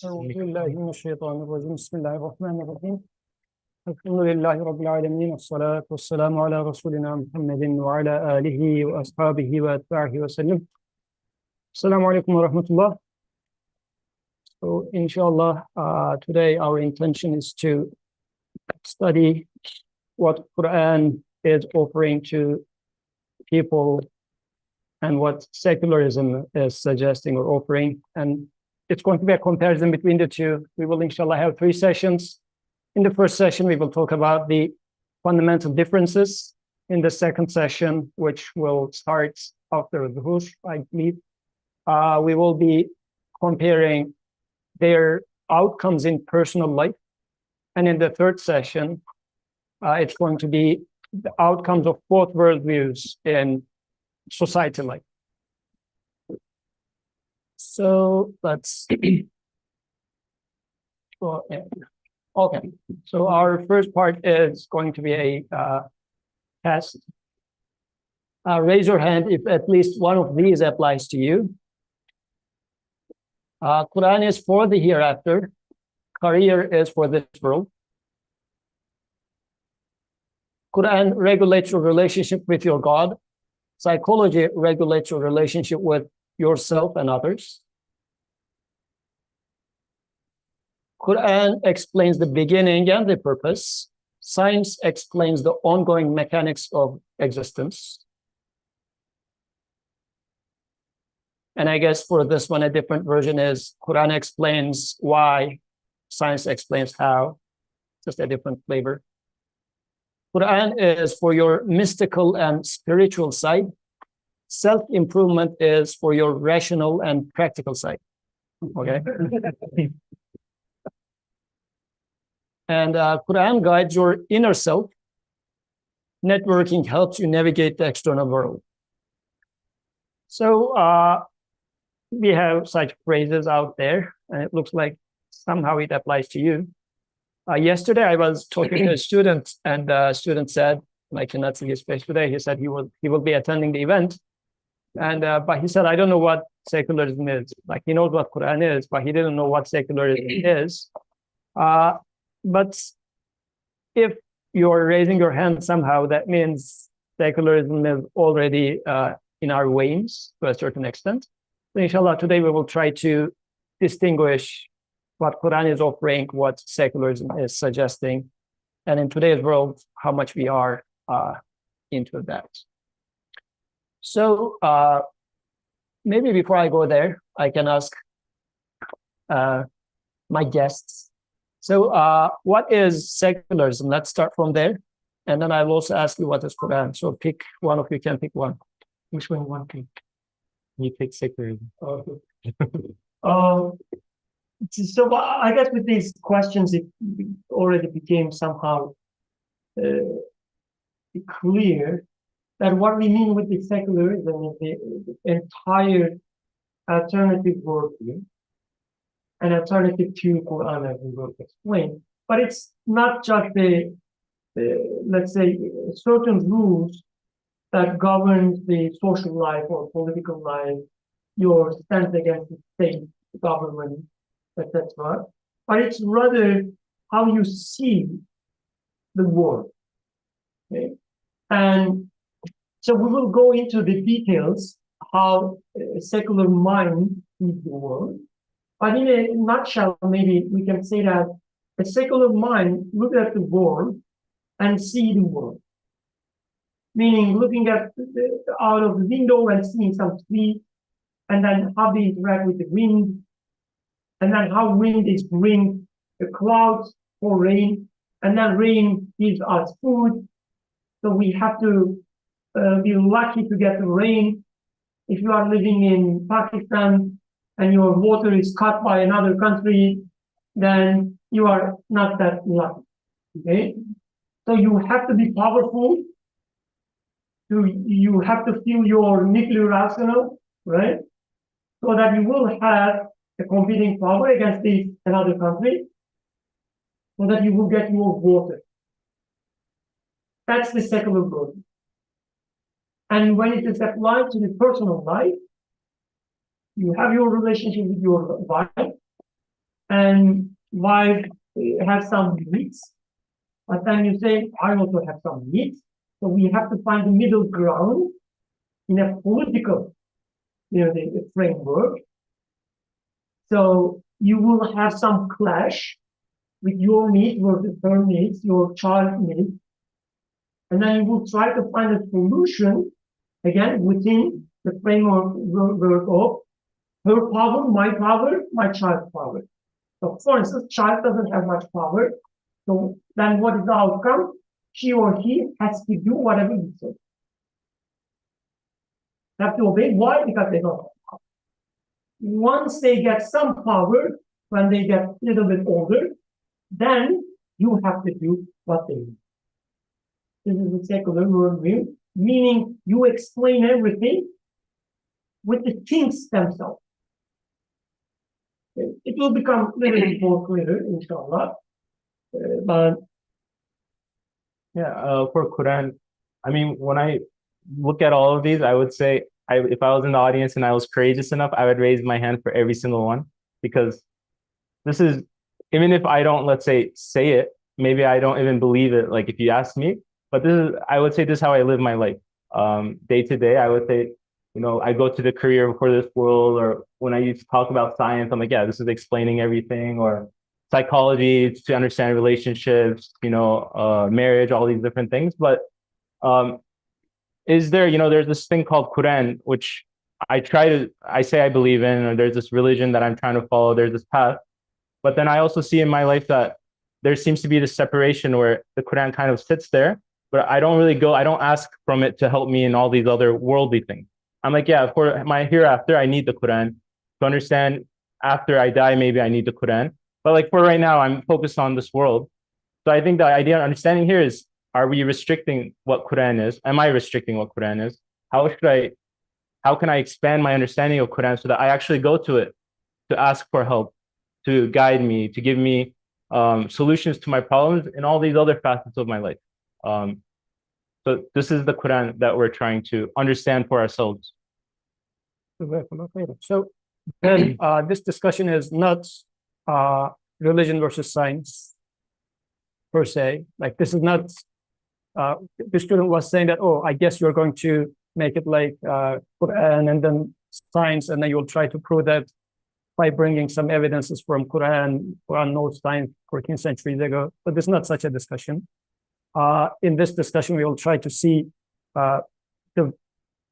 أعوذ بالله من الشيطان الرجيم بسم الله الرحمن الرحيم الحمد لله رب العالمين والصلاة والسلام على رسولنا محمد وعلى آله وأصحابه وأتباعه وسلم. Assalamu alaikum wa rahmatullah. So inshallah, today our intention is to study what Qur'an is offering to people and what secularism is suggesting or offering. And it's going to be a comparison between the two. We will inshallah have 3 sessions. In the first session, we will talk about the fundamental differences. In the second session, which will start after Dhuhr, I believe, we will be comparing their outcomes in personal life. And in the third session, it's going to be the outcomes of both worldviews in society life. So let's go ahead. Okay, so our first part is going to be a test. Raise your hand if at least one of these applies to you. Qur'an is for the hereafter. Career is for this world. Qur'an regulates your relationship with your God. Psychology regulates your relationship with yourself and others. Qur'an explains the beginning and the purpose. Science explains the ongoing mechanics of existence. And I guess for this one, a different version is Qur'an explains why, science explains how, just a different flavor. Qur'an is for your mystical and spiritual side. Self-improvement is for your rational and practical side. Okay. And Qur'an guides your inner self. Networking helps you navigate the external world. So we have such phrases out there, and it looks like somehow it applies to you. Yesterday, I was talking to a student, and the student said, and I cannot see his face today, he said he will be attending the event. And but he said, I don't know what secularism is. Like, he knows what Qur'an is, but he didn't know what secularism is. But if you're raising your hand somehow, that means secularism is already in our veins to a certain extent. So inshallah, today we will try to distinguish what Qur'an is offering, what secularism is suggesting, and in today's world, how much we are into that. So maybe before I go there, I can ask my guests. So what is secularism? Let's start from there. And then I will also ask you what is Qur'an. So pick one of you can pick one. Which one you want to? You pick secularism. So I guess with these questions, it already became somehow clear that what we mean with the secularism is the entire alternative worldview, an alternative to Qur'an, as we will explain. But it's not just let's say, certain rules that govern the social life or political life, your stance against the state, government, etc. But it's rather how you see the world. Okay? And so we will go into the details how a secular mind sees the world. But in a nutshell, maybe we can say that a secular mind looks at the world and see the world. Meaning looking at out of the window and seeing some trees, and then how they interact with the wind, and then how wind is bring the clouds for rain, and then rain gives us food. So we have to be lucky to get the rain. If you are living in Pakistan and your water is cut by another country, then you are not that lucky. Okay? So you have to be powerful. You have to fill your nuclear arsenal, right? So that you will have a competing power against another country, so that you will get your water. That's the secular world. And when it is applied to the personal life, you have your relationship with your wife, and wife have some needs, but then you say, I also have some needs. So we have to find the middle ground in a political, the framework. So you will have some clash with your needs versus her needs, your child needs, and then you will try to find a solution again within the framework of her power, my child's power. So, for instance, child doesn't have much power. So then, what is the outcome? She or he has to do whatever you say. They have to obey. Why? Because they don't have power. Once they get some power, when they get a little bit older, then you have to do what they do. This is a secular worldview, meaning you explain everything with the things themselves. It will become a little bit more clear, inshallah. But yeah, for Quran, I mean, when I look at all of these, I would say, if I was in the audience and I was courageous enough, I would raise my hand for every single one, because this is, even if I don't, let's say it, maybe I don't even believe it, like if you ask me, but this is, I would say this is how I live my life. Day to day, I would say, I go to the career for this world, or when I used to talk about science, I'm like, yeah, this is explaining everything, or psychology to understand relationships, marriage, all these different things. But is there, there's this thing called Qur'an, which I say I believe in, or there's this religion that I'm trying to follow, there's this path. But then I also see in my life that there seems to be this separation where the Qur'an kind of sits there, but I don't ask from it to help me in all these other worldly things. I'm like, yeah, for my hereafter, I need the Qur'an to understand. After I die, maybe I need the Qur'an. But like for right now, I'm focused on this world. So I think the idea of understanding here is, are we restricting what Qur'an is? Am I restricting what Qur'an is? How can I expand my understanding of Qur'an so that I actually go to it to ask for help, to guide me, to give me solutions to my problems in all these other facets of my life. So this is the Qur'an that we're trying to understand for ourselves. So then this discussion is not religion versus science per se. Like this is not, the student was saying that, oh, I guess you're going to make it like Quran and then science, and then you'll try to prove that by bringing some evidences from Quran knows science 14 centuries ago. But there's not such a discussion. In this discussion, we will try to see the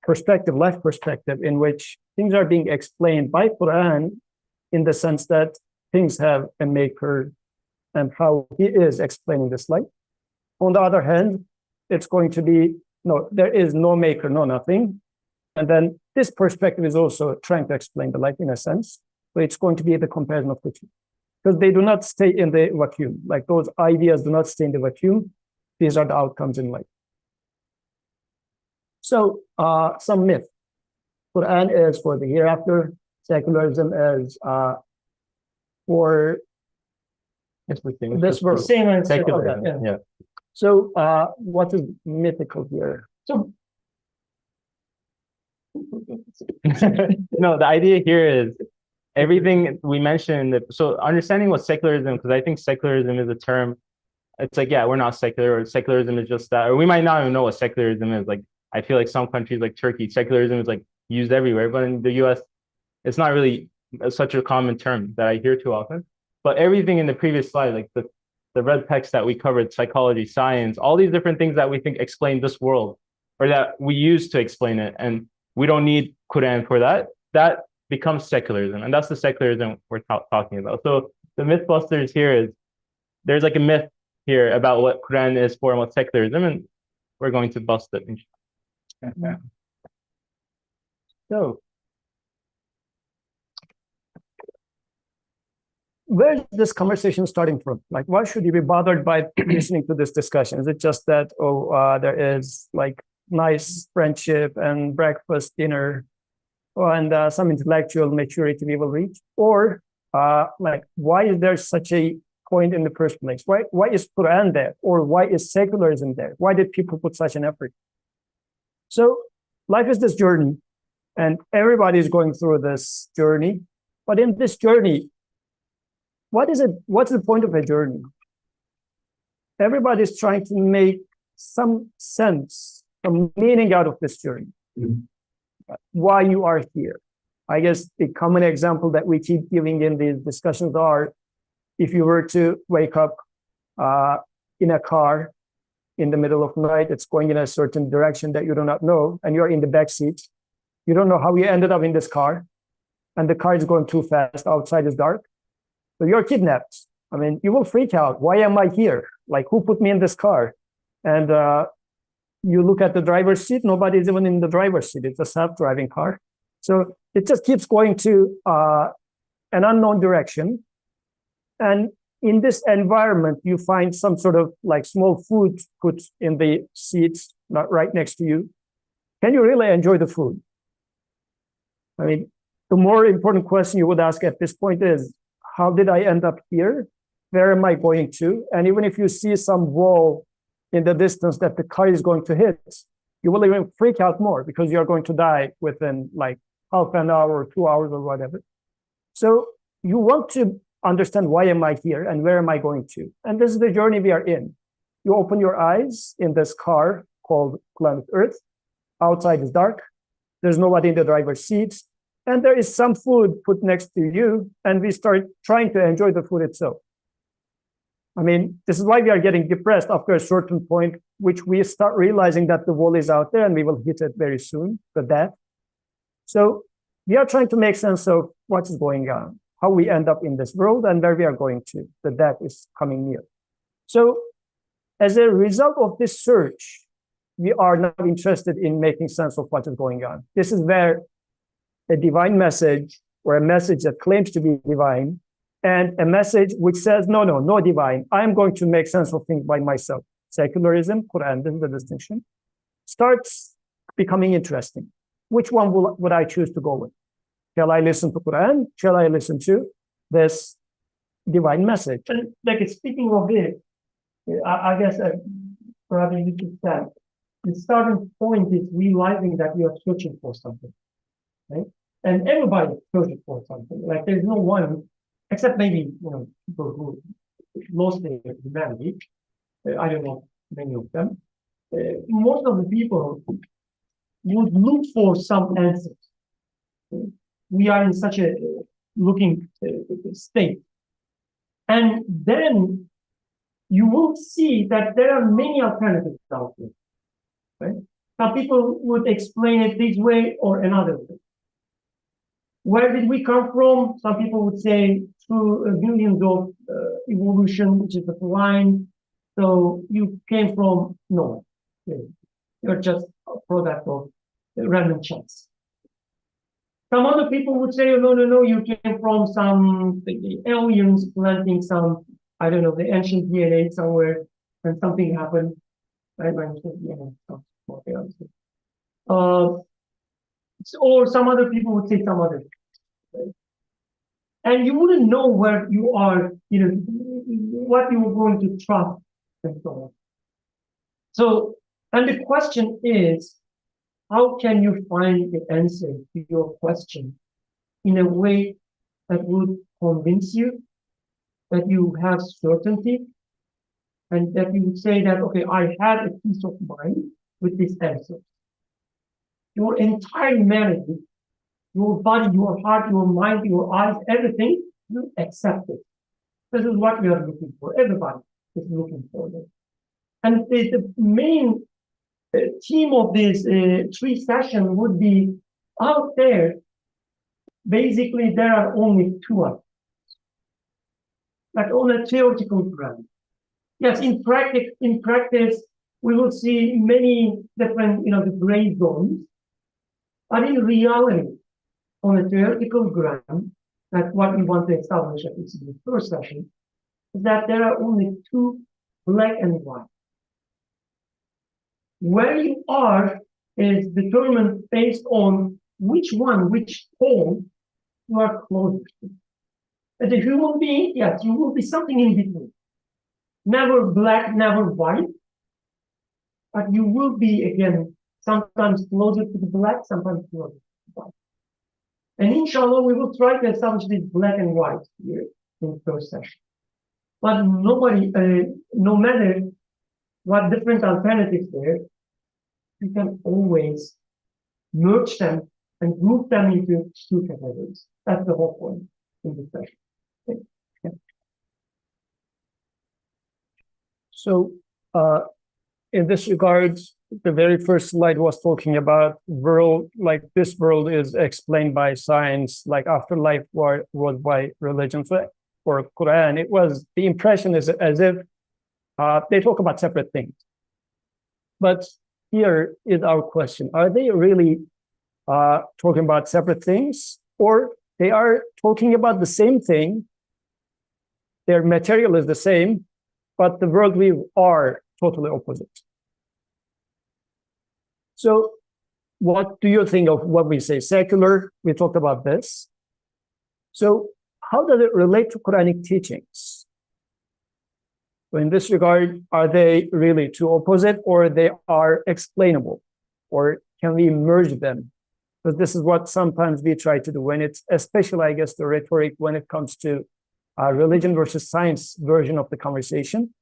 perspective, life perspective, in which things are being explained by Quran in the sense that things have a maker and how he is explaining this life. On the other hand, it's going to be, no, there is no maker, no nothing. And then this perspective is also trying to explain the life in a sense, but it's going to be the comparison of the two. Because they do not stay in the vacuum. Like those ideas do not stay in the vacuum. These are the outcomes in life. So some myth. Quran is for the hereafter. Secularism is for this verse. Same answer. Secularism, Okay, yeah. So what is mythical here? So no, the idea here is everything we mentioned. So understanding what secularism, because I think secularism is a term. It's like, yeah, we're not secular, or secularism is just that, or we might not even know what secularism is. Like, I feel like some countries like Turkey, secularism is like used everywhere, but in the US, it's not really such a common term that I hear too often. But everything in the previous slide, like the red text that we covered, psychology, science, all these different things that we think explain this world, or that we use to explain it, and we don't need Quran for that, that becomes secularism. And that's the secularism we're talking about. So the Mythbusters here is, there's like a myth here about what Quran is for and what secularism, and we're going to bust it. So where is this conversation starting from? Like, why should you be bothered by listening to this discussion? Is it just that, there is like nice friendship and breakfast, dinner, and some intellectual maturity we will reach? Or like, why is there such a point in the first place? Why is Quran there? Or why is secularism there? Why did people put such an effort? So life is this journey, and everybody is going through this journey. But in this journey, what is it? What's the point of a journey? Everybody's trying to make some sense, some meaning out of this journey. Why you are here. I guess the common example that we keep giving in these discussions are, if you were to wake up in a car in the middle of night, it's going in a certain direction that you do not know, and you're in the back seat. You don't know how you ended up in this car, and the car is going too fast, outside is dark. So you're kidnapped. I mean, you will freak out. Why am I here? Like, who put me in this car? And you look at the driver's seat, nobody's even in the driver's seat. It's a self-driving car. So it just keeps going to an unknown direction. And in this environment, you find some sort of like small food put in the seats, not right next to you. Can you really enjoy the food? I mean, the more important question you would ask at this point is, how did I end up here? Where am I going to? And even if you see some wall in the distance that the car is going to hit, you will even freak out more because you're going to die within like half an hour or 2 hours or whatever. So you want to understand, why am I here and where am I going to? And this is the journey we are in. You open your eyes in this car called planet Earth. Outside is dark. There's nobody in the driver's seat. And there is some food put next to you, and we start trying to enjoy the food itself. I mean, this is why we are getting depressed after a certain point, which we start realizing that the wall is out there and we will hit it very soon, the death. So we are trying to make sense of what is going on, how we end up in this world and where we are going to. The death is coming near. So as a result of this search, we are not interested in making sense of what is going on. This is where a divine message, or a message that claims to be divine, and a message which says, no divine, I'm going to make sense of things by myself. Secularism, Qur'an, this is the distinction, starts becoming interesting. Which one would I choose to go with? Shall I listen to Qur'an? Shall I listen to this divine message? And like, speaking of it, I guess probably you could say the starting point is realizing that you are searching for something, right? And everybody's searching for something. Like, there's no one, except maybe, people who lost their humanity. I don't know many of them. Most of the people would look for some answers. We are in such a looking state. And then you will see that there are many alternatives out there. Right? Some people would explain it this way or another way. Where did we come from? Some people would say through millions of evolution, which is the line. So you came from no. You're just a product of random chance. Some other people would say, no, you came from some aliens planting some, I don't know, the ancient DNA somewhere, and something happened. Right? Or some other people would say some other thing. Right? And you wouldn't know where you are, what you were going to trust, and so on. So, and the question is, how can you find the answer to your question in a way that would convince you, that you have certainty, and that you would say that, okay, I had a peace of mind with this answer. Your entire humanity, your body, your heart, your mind, your eyes, everything, you accept it. This is what we are looking for. Everybody is looking for this. And the main theme of this 3 sessions would be, out there, basically there are only 2 of them. Like on a theoretical ground. Yes, in practice, we will see many different, the gray zones. But in reality, on a theoretical ground, that's what we want to establish at least in the first session, is that there are only 2, black and white. Where you are is determined based on which pole you are closer to. As a human being, yes, you will be something in between. Never black, never white. But you will be, again, sometimes closer to the black, sometimes closer to the white. And inshallah, we will try to establish this black and white here in first session. But nobody, no matter what different alternatives there, you can always merge them and group them into two categories. That's the whole point in this session. Okay. So, in this regard, the very first slide was talking about world, like this world is explained by science, like afterlife was by religion. So, or Quran, it was, the impression is as if they talk about separate things. But here is our question. Are they really talking about separate things, or they are talking about the same thing? Their material is the same, but the worldview are totally opposite. So what do you think of what we say secular? We talked about this. So how does it relate to Quranic teachings? So in this regard, are they really two opposite, or they are explainable? Or can we merge them? Because this is what sometimes we try to do when it's, especially, I guess, the rhetoric when it comes to religion versus science version of the conversation.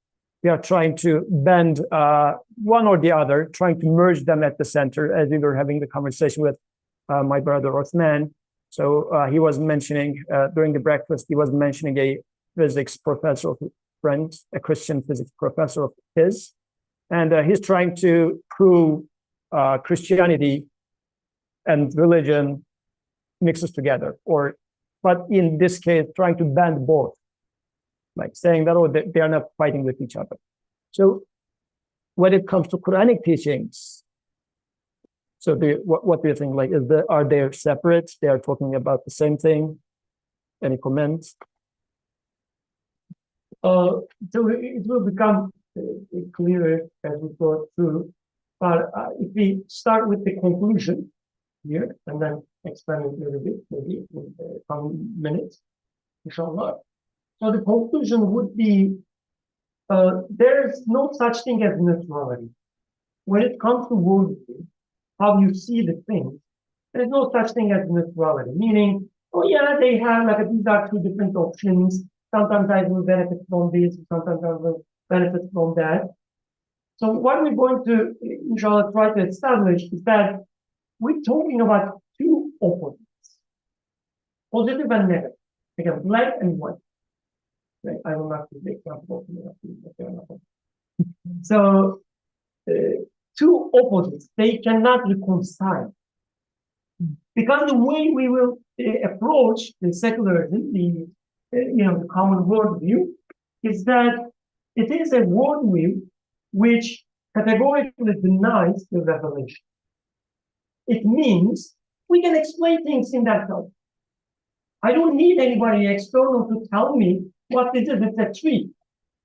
We are trying to bend one or the other, trying to merge them at the center, as we were having the conversation with my brother Othman. So he was mentioning during the breakfast, he was mentioning a physics professor of his friend, a Christian physics professor of his, and he's trying to prove Christianity and religion mixes together, but in this case, trying to bend both, like saying that, oh, they are not fighting with each other. So when it comes to Quranic teachings, so what do you think? Like, are they separate? They are talking about the same thing? Any comments? So it will become clearer as we go through. But if we start with the conclusion here and then expand it a little bit, maybe in the coming minutes, inshallah. So the conclusion would be there is no such thing as neutrality. When it comes to worldview, how you see the things, there's no such thing as neutrality. Meaning, oh yeah, they have like these are two different options. Sometimes I will benefit from this, sometimes I will benefit from that. So what we're going to, inshallah, try to establish is that we're talking about two opposites, positive and negative, again, black and white. Right? I will not give the example. So two opposites, they cannot reconcile. Because the way we will approach the secularism, the common worldview, is that it is a worldview which categorically denies the revelation. It means we can explain things in that way. I don't need anybody external to tell me what this is. It's a tree.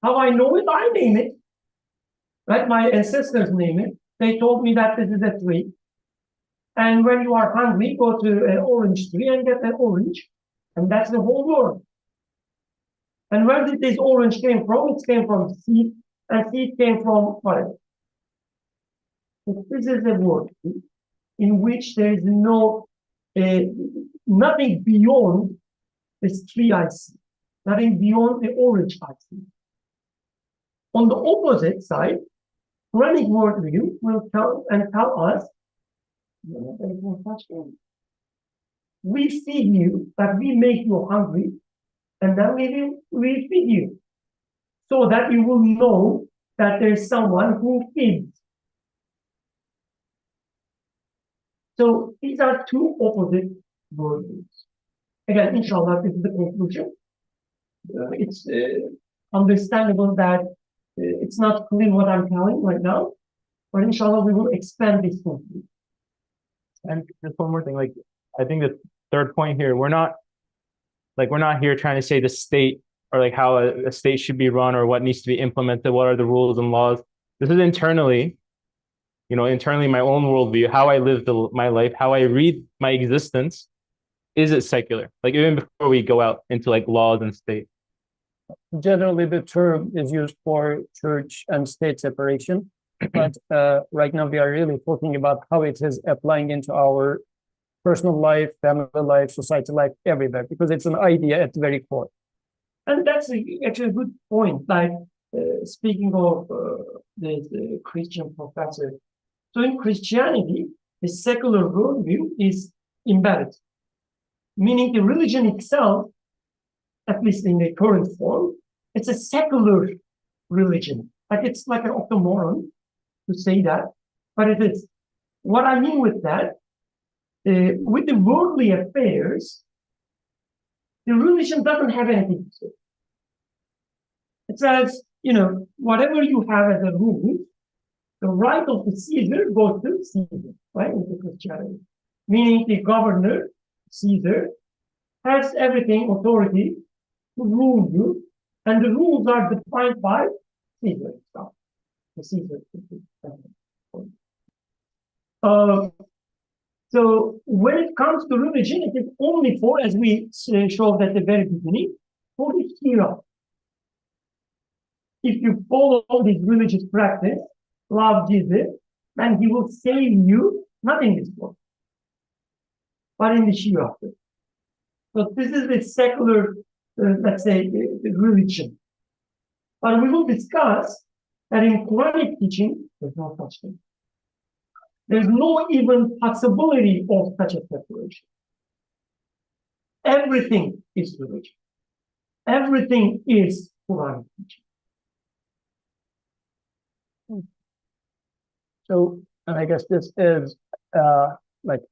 How I know it, I name it. Right? My ancestors name it. They told me that this is a tree. And when you are hungry, go to an orange tree and get an orange. And that's the whole world. And where did this orange came from? It came from seed, and seed came from whatever. So this is a world in which there is nothing beyond this tree I see, nothing beyond the orange I see. On the opposite side, Quranic worldview will tell us, there is no such thing. We feed you, that we make you hungry, and then we feed you, so that you will know that there is someone who feeds. So these are two opposite worldviews. Again, inshallah, this is the conclusion. It's understandable that it's not clear what I'm telling right now, but inshallah, we will expand this conclusion. And just one more thing, like, I think the third point here, we're not here trying to say the state or like how a state should be run or what needs to be implemented, what are the rules and laws. This is internally my own worldview, how I live my life, how I read my existence. Is it secular? Like, even before we go out into like laws and state. Generally, the term is used for church and state separation, but right now we are really talking about how it is applying into our personal life, family life, society life, everywhere, because it's an idea at the very core. And that's actually a good point. Like speaking of the Christian professor, so in Christianity, the secular worldview is embedded, meaning the religion itself, at least in the current form, it's a secular religion. Like it's like an oxymoron to say that, but it is. What I mean with that, with the worldly affairs, the religion doesn't have anything to say. It says, whatever you have as a rule, the right of the Caesar goes to Caesar, right? Into Christianity. Meaning the governor, Caesar, has everything, authority to rule you, and the rules are defined by Caesar itself. The Caesar. So when it comes to religion, it is only for, as we showed at the very beginning, for the hero. If you follow this religious practice, love Jesus, then he will save you, not in this world, but in the hereafter. So this is the secular, let's say, religion. But we will discuss that in Quranic teaching, there's no such thing. There's no even possibility of such a separation. Everything is religion. Everything is Quranic teaching. So, and I guess this is like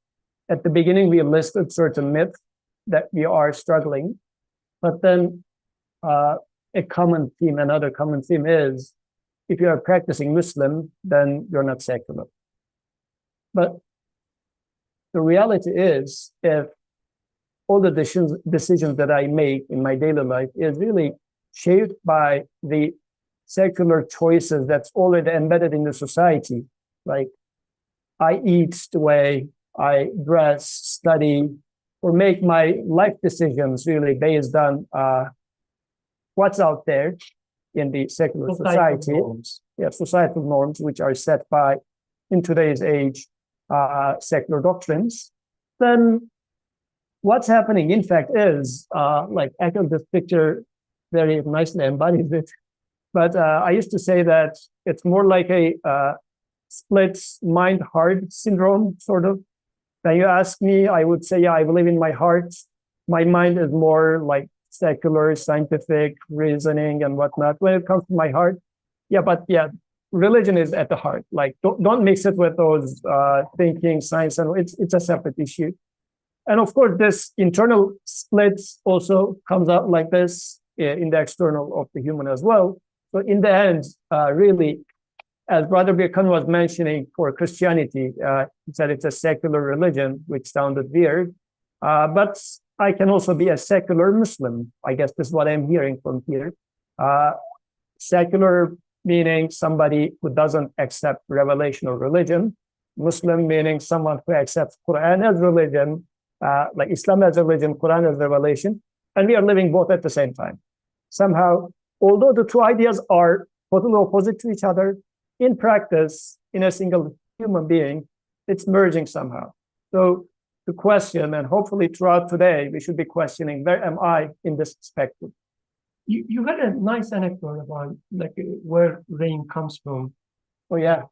at the beginning we listed certain myths that we are struggling, but then a common theme, another common theme is if you are practicing Muslim, then you're not secular. But the reality is, if all the decisions that I make in my daily life is really shaped by the secular choices that's already embedded in the society, like I eat the way I dress, study, or make my life decisions really based on what's out there in the secular society. Societal norms, which are set by, in today's age, secular doctrines, then what's happening, in fact, is like actually this picture very nicely embodies it. But I used to say that it's more like a split mind-heart syndrome, sort of. When you ask me, I would say, yeah, I believe in my heart. My mind is more like secular, scientific reasoning and whatnot. When it comes to my heart, religion is at the heart. Like, don't mix it with those thinking, science, and it's a separate issue. And of course, this internal split also comes out like this in the external of the human as well. So in the end, really, as Brother Birkan was mentioning for Christianity, he said it's a secular religion, which sounded weird. But I can also be a secular Muslim. I guess this is what I'm hearing from here. Secular meaning somebody who doesn't accept revelation or religion. Muslim meaning someone who accepts Qur'an as religion, like Islam as religion, Qur'an as revelation. And we are living both at the same time. Somehow, although the two ideas are totally opposite to each other, in practice, in a single human being, it's merging somehow. So the question, and hopefully throughout today, we should be questioning, where am I in this spectrum? You had a nice anecdote about like where rain comes from. Oh, yeah.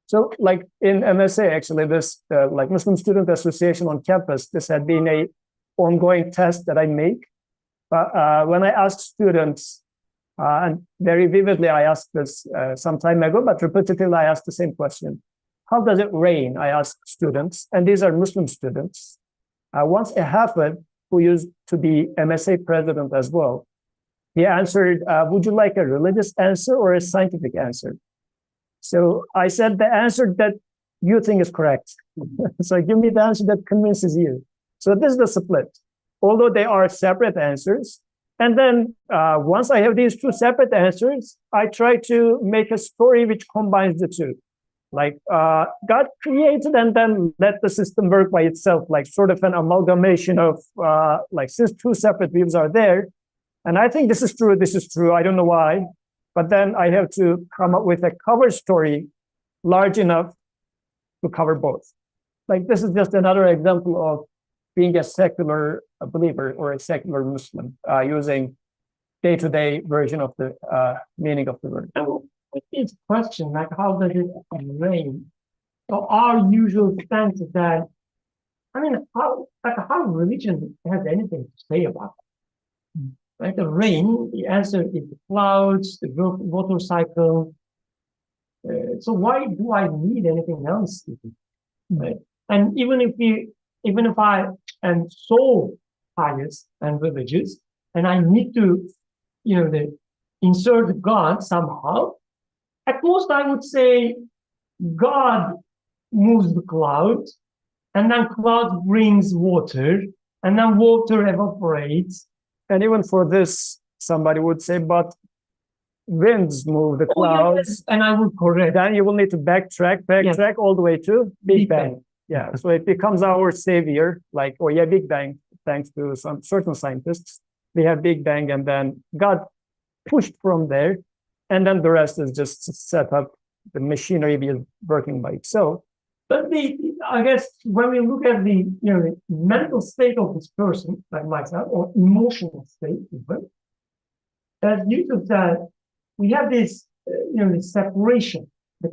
So like in MSA, actually, this like Muslim Student Association on campus, this had been a ongoing test that I make. But when I ask students, and very vividly, I asked this some time ago, but repetitively, I asked the same question. How does it rain? I ask students, and these are Muslim students. Once a Hafid, who used to be MSA president as well, he answered, would you like a religious answer or a scientific answer? So I said, the answer that you think is correct. So give me the answer that convinces you. So this is the split. Although they are separate answers, and then once I have these two separate answers, I try to make a story which combines the two. Like God created and then let the system work by itself, like sort of an amalgamation of like since two separate views are there. And I think this is true, I don't know why. But then I have to come up with a cover story large enough to cover both. Like this is just another example of being a secular believer or a secular Muslim, using day-to-day version of the meaning of the word. And with this question, like how does it rain? So our usual sense is that, I mean, how religion has anything to say about it? Right? The rain, the answer is the clouds, the water cycle. So why do I need anything else? Right? And even if I am so pious and religious, and I need to, insert God somehow, at most I would say God moves the clouds, and then cloud brings water, and then water evaporates. And even for this, somebody would say, but winds move the clouds. Yes, and I will correct. Then you will need to backtrack all the way to Big Bang. Yeah, so it becomes our savior, like, Big Bang, thanks to some certain scientists. We have Big Bang, and then God pushed from there, and then the rest is just set up. The machinery is working by itself. But I guess when we look at the mental state of this person, like myself, or emotional state, even, as Yusuf said, we have this this separation, the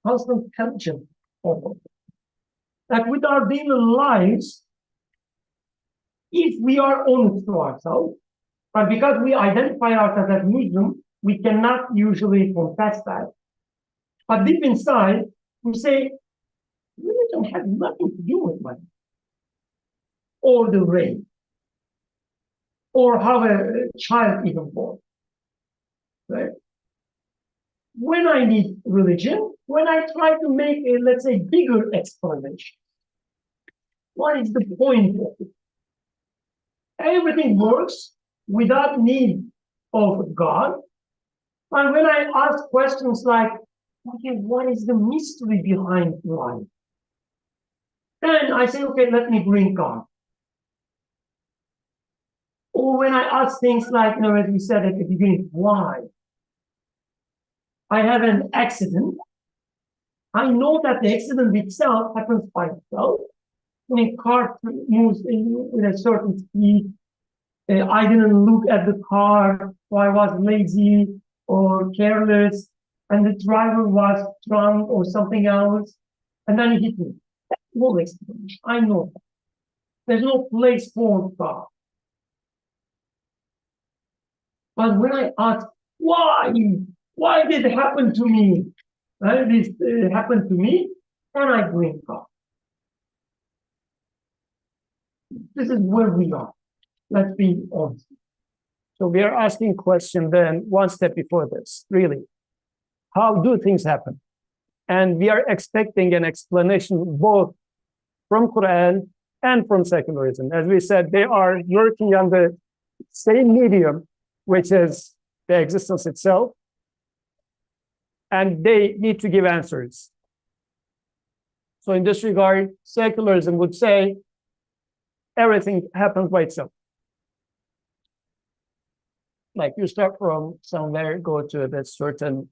constant tension of like with our daily lives. If we are honest to ourselves, but because we identify ourselves as Muslim, we cannot usually confess that. But deep inside, we say, religion has nothing to do with money, or the rain, or how a child even born. Right? When I need religion, when I try to make a, let's say, bigger explanation, what is the point of it? Everything works without need of God. And when I ask questions like, okay, what is the mystery behind life? Then I say, okay, let me bring God. Or when I ask things like, as we said at the beginning, why? I have an accident. I know that the accident itself happens by itself. When a car moves in a certain speed, I didn't look at the car, or I was lazy or careless, and the driver was drunk or something else, and then he hit me. That's no explanation. I know that. There's no place for God. But when I ask, why did it happen to me? This happened to me, then I bring God. This is where we are. Let's be honest. So we are asking question then one step before this, really. How do things happen? And we are expecting an explanation both from Qur'an and from secularism. As we said, they are working on the same medium, which is the existence itself, and they need to give answers. So in this regard, secularism would say everything happens by itself. Like you start from somewhere, go to a certain,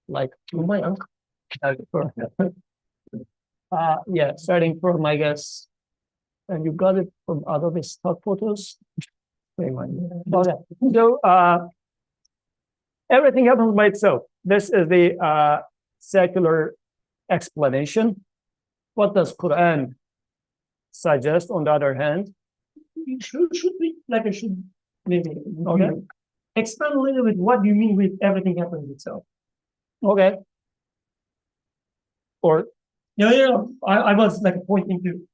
like my uncle. Starting from, I guess, and you got it from Adobe stock photos. Okay. So everything happens by itself. This is the secular explanation. What does Quran suggest, on the other hand? Should we, like I should maybe Okay. expand a little bit what you mean with everything happens itself. Okay. Or I was like pointing to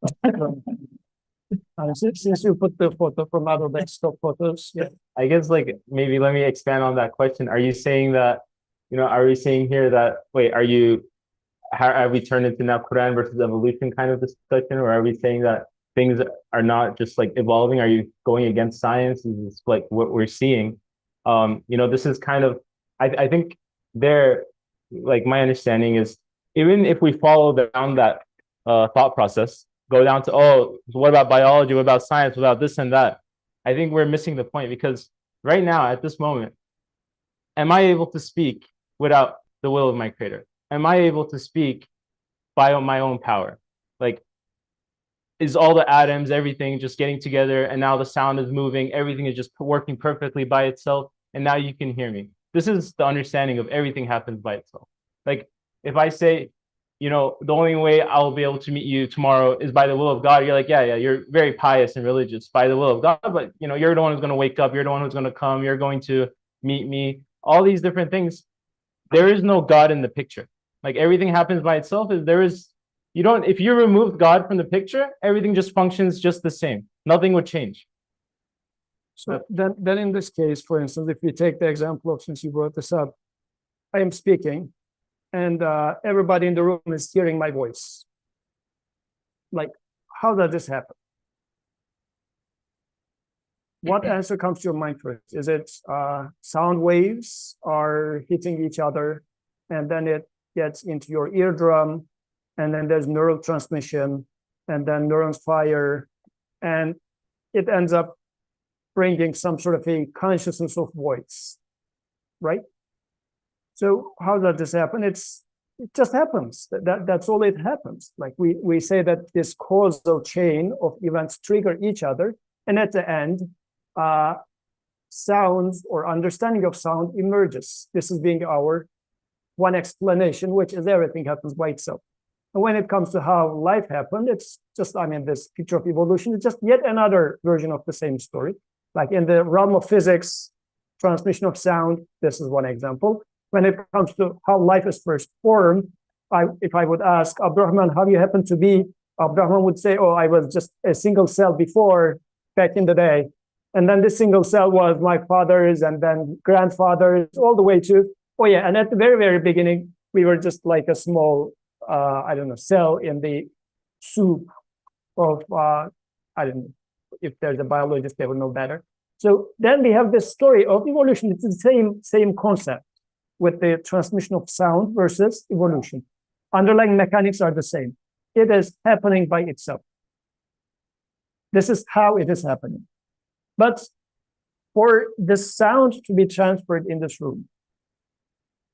since you put the photo from Adobe stock photos, yeah. I guess like maybe let me expand on that question. Are you saying that, are we saying here that, are we turned into now Quran versus evolution kind of discussion, or are we saying that things are not just like evolving? Are you going against science? Is this like what we're seeing? This is kind of, I think like my understanding is, even if we follow down that thought process, go down to, what about biology? What about science? What about this and that? I think we're missing the point, because right now, at this moment, am I able to speak without the will of my creator? Am I able to speak by my own power? Like, is all the atoms, everything just getting together, and now the sound is moving, everything is just working perfectly by itself, and now you can hear me. This is the understanding of everything happens by itself. Like if I say, you know, the only way I'll be able to meet you tomorrow is by the will of God, you're like, yeah, you're very pious and religious by the will of God, but you know, you're the one who's going to wake up, you're the one who's going to come, you're going to meet me, all these different things. There is no God in the picture. Like everything happens by itself. If you remove God from the picture, everything just functions just the same. Nothing would change. So then in this case, for instance, if we take the example of, since you brought this up, I am speaking and everybody in the room is hearing my voice. Like, how does this happen? What answer comes to your mind first? Is it sound waves are hitting each other and then it gets into your eardrum, and then there's neural transmission, and then neurons fire, and it ends up bringing some sort of a consciousness of voice, right? So how does this happen? It just happens. That's all it happens. Like we say that this causal chain of events trigger each other, and at the end, sounds or understanding of sound emerges. This is being our one explanation, which is everything happens by itself. And when it comes to how life happened, it's just, I mean, this picture of evolution is just yet another version of the same story. Like in the realm of physics, transmission of sound, this is one example. When it comes to how life is first formed, if I would ask Abdurrahman, how you happen to be, Abdurrahman would say, oh, I was just a single cell before, back in the day. And then this single cell was my father's and then grandfather's, all the way to, oh yeah, and at the very, very beginning, we were just like a small, I don't know, cell in the soup of, I don't know, if there's a biologist, they would know better. So then we have this story of evolution. It's the same concept with the transmission of sound versus evolution. Underlying mechanics are the same. It is happening by itself. This is how it is happening. But for the sound to be transferred in this room,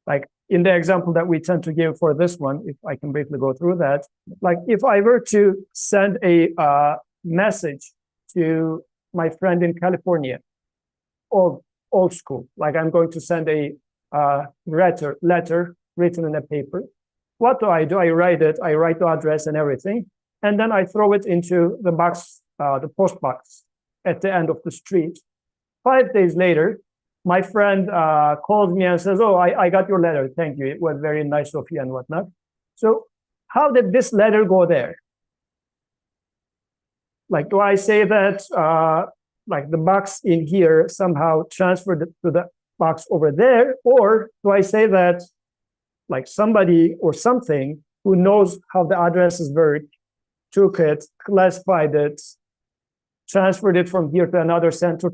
like in the example that we tend to give for this one, if I can briefly go through that, like if I were to send a message to my friend in California, old school, like I'm going to send a letter written in a paper. What do? I write it, I write the address and everything, and then I throw it into the box, the post box at the end of the street. 5 days later, my friend calls me and says, oh, I got your letter, thank you, it was very nice of you and whatnot. So how did this letter go there? Like, do I say that like the box in here somehow transferred to the box over there? Or do I say that like somebody or something who knows how the addresses work took it, classified it, transferred it from here to another center,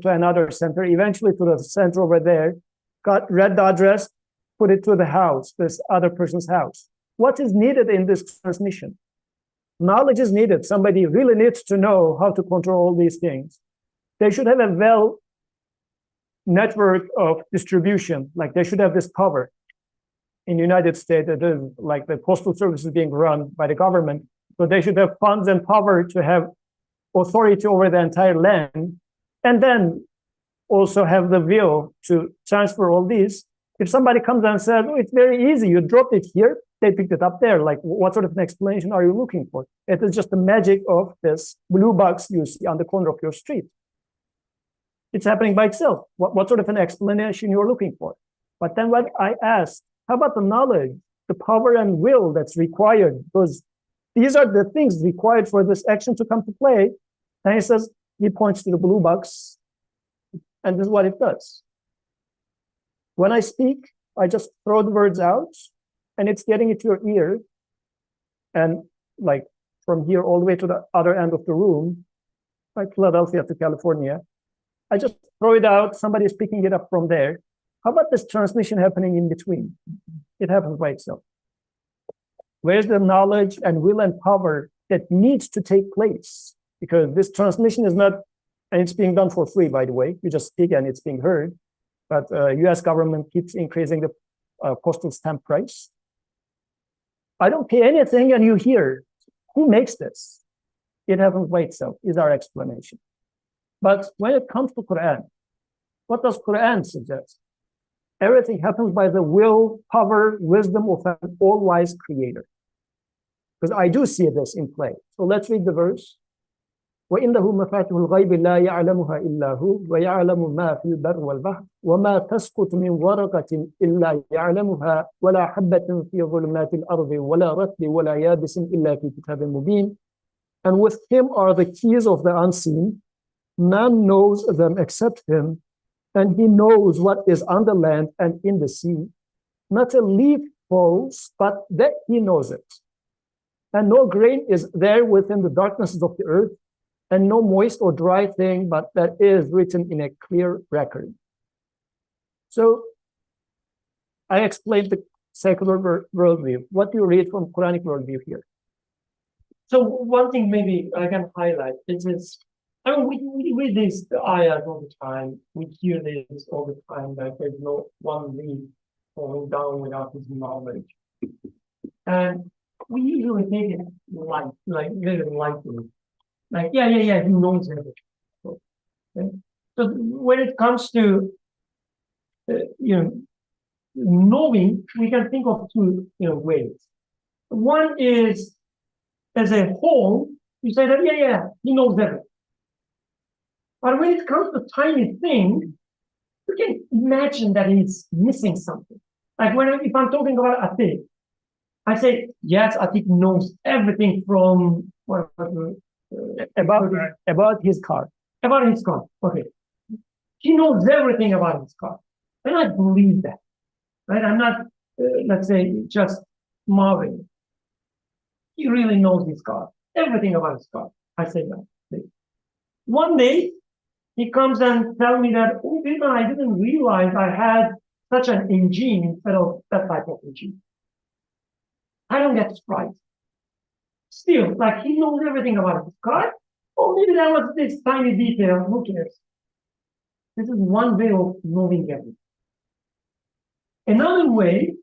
eventually to the center over there, read the address, put it to the house, this other person's house? What is needed in this transmission? Knowledge is needed. Somebody really needs to know how to control all these things. They should have a well network of distribution. Like they should have this power. In the United States, it is like the postal service is being run by the government. So they should have funds and power to have authority over the entire land, and then also have the will to transfer all these. If somebody comes and says, oh, it's very easy, you dropped it here, they picked it up there. Like, what sort of an explanation are you looking for? It is just the magic of this blue box you see on the corner of your street. It's happening by itself. What sort of an explanation you're looking for? But then what I asked, how about the knowledge, the power and will that's required? Because these are the things required for this action to come to play. And he says, he points to the blue box, and this is what it does. When I speak, I just throw the words out, and it's getting into your ear. And like from here all the way to the other end of the room, like Philadelphia to California, I just throw it out, somebody is picking it up from there. How about this transmission happening in between? It happens by itself. Where's the knowledge and will and power that needs to take place? Because this transmission is not, and it's being done for free, by the way. You just speak and it's being heard. But US government keeps increasing the postal stamp price. I don't pay anything and you hear. Who makes this? it happens by itself, is our explanation. But when it comes to Quran, what does Quran suggest? Everything happens by the will, power, wisdom of an all-wise creator. Because I do see this in play. So let's read the verse. وَإِنَّهُ مَفَاتِحُ الْغَيْبِ لَا يَعْلَمُهَا إِلَّا هُوَ وَيَعْلَمُ مَا فِي الْبَرِّ وَالْبَحْرِ وَمَا تَسْقُطُ مِنْ وَرَقَةٍ إِلَّا يَعْلَمُهَا وَلَا حَبَّةٍ فِي ظُلُمَاتِ الْأَرْضِ وَلَا رَطْبٍ وَلَا يَابِسٍ إِلَّا فِي كِتَابٍ مُبِينٍ. And with him are the keys of the unseen. None knows them except him, and he knows what is on the land and in the sea. Not a leaf falls, but that he knows it. And no grain is there within the darknesses of the earth, and no moist or dry thing, but that is written in a clear record. So I explained the secular worldview. What do you read from Quranic worldview here? So one thing maybe I can highlight is, I mean, we read this the ayat all the time. We hear this all the time, that there's no one leaf falling down without his knowledge. And we usually take it like very lightly. Like, yeah, he knows everything. Okay? So when it comes to, knowing, we can think of two, ways. One is, as a whole, you say that, he knows everything. But when it comes to tiny things, you can imagine that he's missing something. Like if I'm talking about Atik, I say, yes, Atik knows everything from about his car. About his car. Okay. He knows everything about his car. And I believe that. Right? I'm not, let's say, just marveling. He really knows his car. Everything about his car. I say that. One day, he comes and tells me that, oh, Vilma, I didn't realize I had such an engine instead of that type of engine. I don't get surprised. Still, like, he knows everything about his car. Or maybe that was this tiny detail. Who cares? This is one way of knowing everything. Another way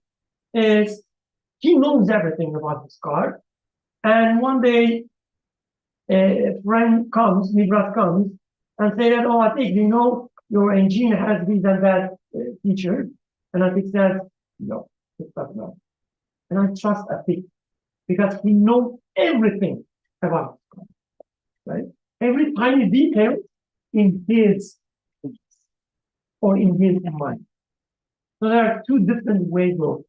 is he knows everything about his car. And one day, a friend comes, Nibrat comes, and say that, oh, I think, your engine has this and that feature. And I think that, no, it's not right. And I trust Atik because he knows everything about his car, right? Every tiny detail in his or in his mind. So there are two different ways of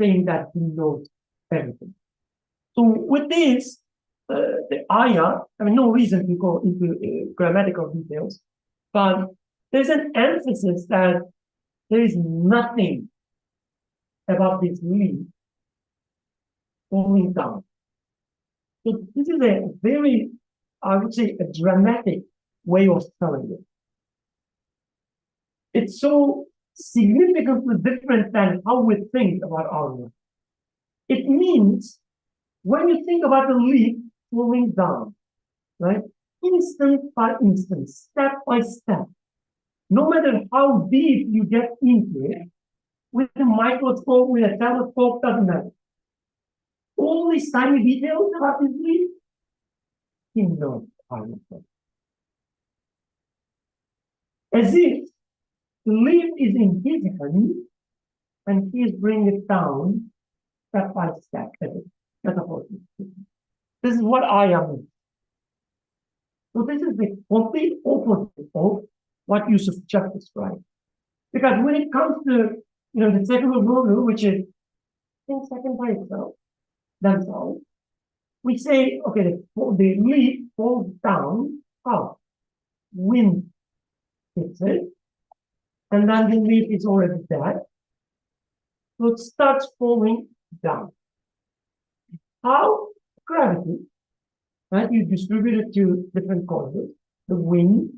saying that he knows everything. So with this, the ayah, I mean, no reason to go into grammatical details, but there's an emphasis that there is nothing about this leaf falling down. So this is a very, I would say, a dramatic way of telling it. It's so significantly different than how we think about our life. It means when you think about the leaf falling down, right? Instant by instant, step by step, no matter how deep you get into it, with a microscope, with a telescope, doesn't matter. All these tiny details about this leaf, he knows how to play. As if the leaf is in his hand and he is bringing it down step by step. This is what I am. So this is the complete opposite of what Yusuf just described. Because when it comes to the secular worldview, which is in second by itself, themselves, we say, okay, the leaf falls down, how? Wind hits it, and then the leaf is already dead. So it starts falling down. How? Gravity. Right? You distribute it to different causes. The wind,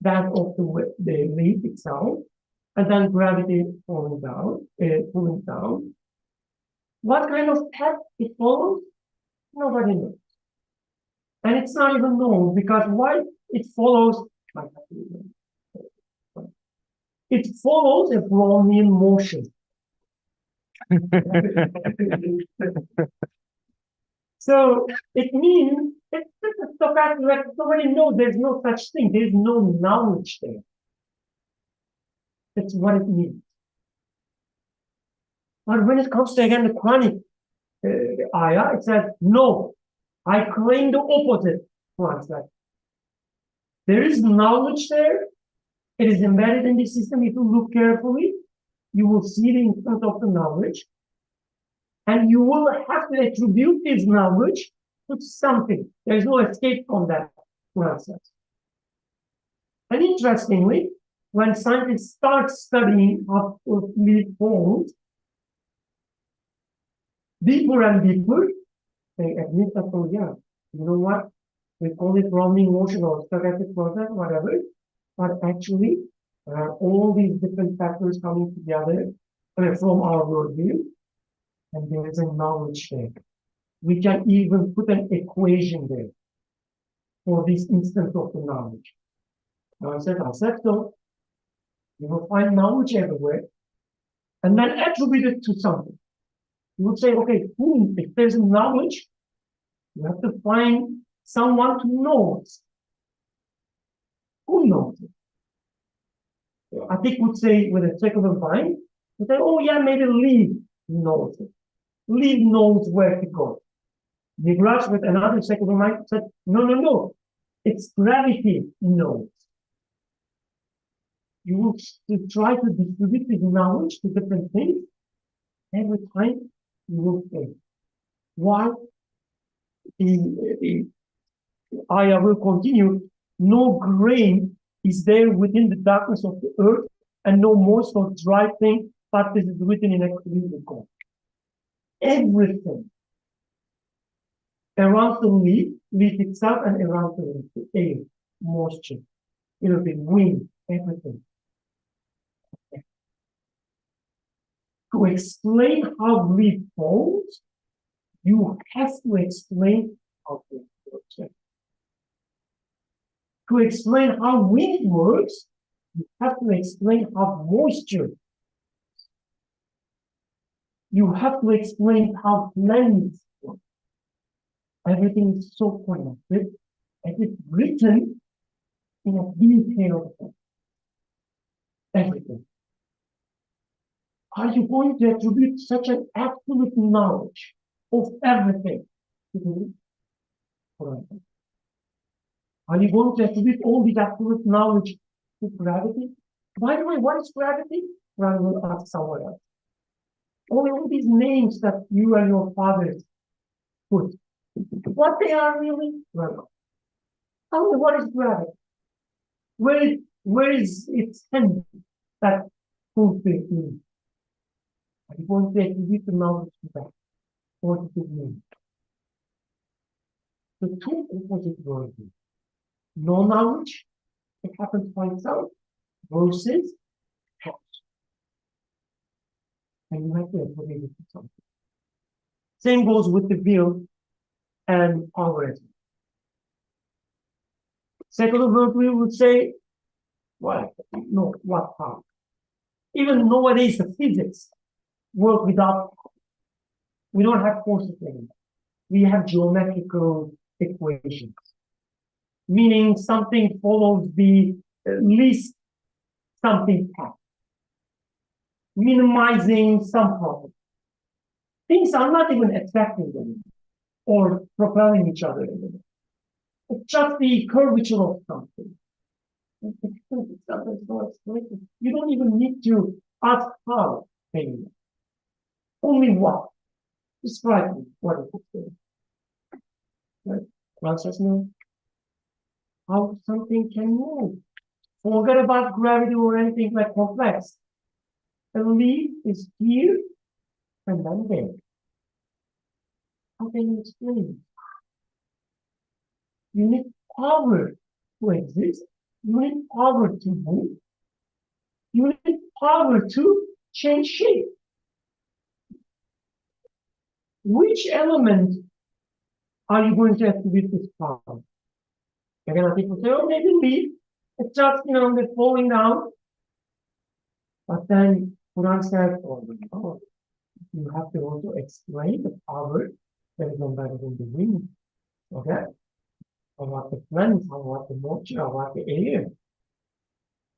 that of the leaf itself, and then gravity falling down, pulling down. What kind of path it follows? Nobody knows. And it's not even known because why it follows? It follows a Brownian motion. So it means it's just a stochastic, like somebody knows there's no such thing. There's no knowledge there. That's what it means. But when it comes to, again, the Quranic ayah, it says, no, I claim the opposite. Quran says. There is knowledge there. It is embedded in the system. If you look carefully, you will see the instance of the knowledge. And you will have to attribute this knowledge to something. There is no escape from that process. And interestingly, when scientists start studying how sleep falls deeper and deeper, they admit that, oh yeah, you know what? We call it rounding motion or stochastic process, whatever. But actually, all these different factors coming together from our worldview, and there is a knowledge there. We can even put an equation there for this instance of the knowledge. Now I said so. You will find knowledge everywhere, and then attribute it to something. You would say, okay, if there's knowledge, you have to find someone to know it. Who knows it? I think would say with a secular mind, would say, oh yeah, maybe Leaf knows it. Leaf knows where to go. Midrash with another secular mind said, no. It's gravity knows. You will try to distribute this knowledge to different things. Every time you will fail. Why? The ayah will continue. No grain is there within the darkness of the earth, and no moist or dry thing, but this is written in accordance with God. Everything around the leaf itself, and around the leaf, the air, moisture, the wind, everything. To explain how leaf falls, you have to explain how leaf works. To explain how wind works, you have to explain how moisture. You have to explain how planets work. Everything is so connected, and it's written in a detailed way. Everything. Are you going to attribute such an absolute knowledge of everything to the Quran? Are you going to attribute all this absolute knowledge to gravity? By the way, what is gravity? Quran will ask someone else. All these names that you and your fathers put, what they are really? Well, tell me, what is gravity? Where is its hand that fulfills me? Are you going to attribute the knowledge to that? Or to the name? The two opposite worldviews. No knowledge, it happens by itself, versus thought. And you have to attribute it to something. Same goes with the will and power. Secular worldview would say, what power? Even nowadays, the physics work without power. We don't have forces anymore. We have geometrical equations, meaning something follows the least something path, minimizing some problem. Things are not even attracting them or propelling each other anymore. It's just the curvature of something. You don't even need to ask how anymore. Only what. Describe what it is. Right? One says no. How something can move. Forget about gravity or anything like complex. A leaf is here and then there. How can you explain it? You need power to exist. You need power to move. You need power to change shape. Which element are you going to attribute this power? Again, people say, oh, maybe leaf. It's just, they're falling down. But then Quran says, oh, you have to also explain the power that is embedded in the wind. Okay? about the friends, about the moisture, about the air.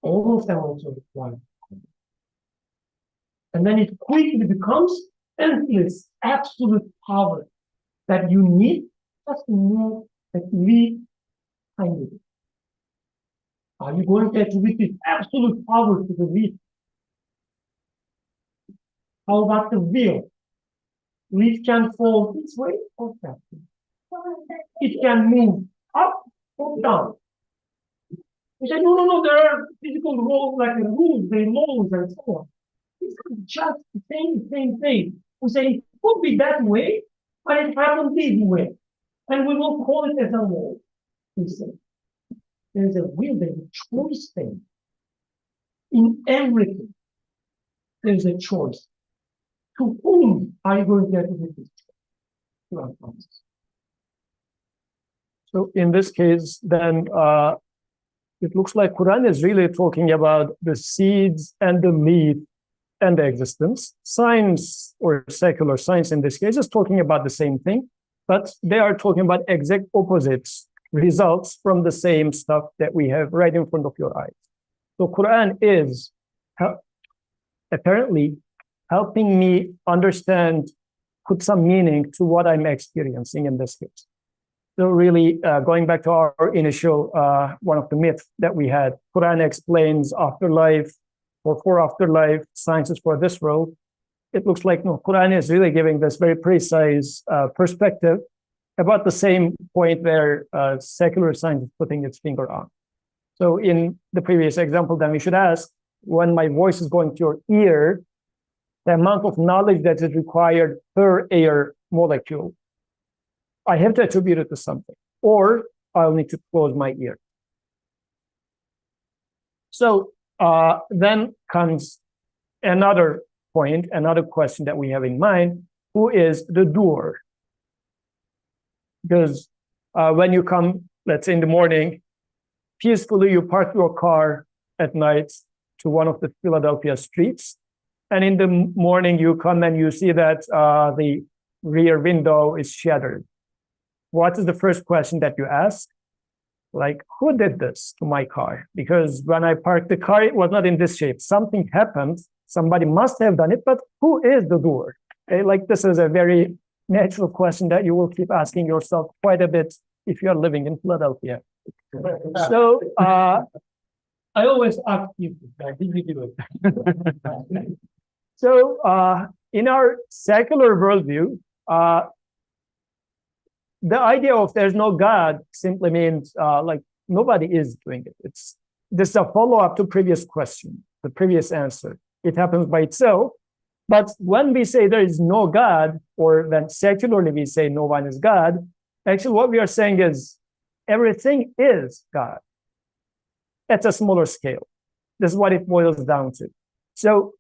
All of them also require. And then it quickly becomes endless, absolute power that you need just to know that we kind of. Are you going to attribute this absolute power to the leaf? How about the will? Leaf can fall this way or that way. It can move up or down. We say, no, there are physical rules like the rules, the laws, and so on. It's just the same thing. We say it could be that way, but it happened this way. And we will call it as a law. We say there's a will, there's a choice thing. In everything, there's a choice. To whom are you going to attribute this choice? So in this case, then it looks like Quran is really talking about the seeds and the leaf and the existence. Science, or secular science in this case, is talking about the same thing, but they are talking about exact opposites, results from the same stuff that we have right in front of your eyes. So Quran is apparently helping me understand, put some meaning to what I'm experiencing in this case. So really, going back to our initial, one of the myths that we had, Quran explains afterlife, or for afterlife, sciences for this world. It looks like, no, Quran is really giving this very precise perspective about the same point where secular science is putting its finger on. So in the previous example, then we should ask, when my voice is going to your ear, the amount of knowledge that is required per air molecule, I have to attribute it to something, or I'll need to close my ear. So then comes another point, another question that we have in mind: who is the doer? Because when you come, let's say in the morning, peacefully you park your car at night to one of the Philadelphia streets, and in the morning you come and you see that the rear window is shattered. What is the first question that you ask? Like, who did this to my car? Because when I parked the car, it was not in this shape. Something happened. Somebody must have done it, but who is the doer? Okay, like, this is a very natural question that you will keep asking yourself quite a bit if you are living in Philadelphia. So I always ask people, did you do it? So in our secular worldview, the idea of there's no God simply means like nobody is doing it. This is a follow-up to previous question, the previous answer. It happens by itself. But when we say there is no God, or then secularly we say no one is God, actually what we are saying is everything is God at a smaller scale. This is what it boils down to. So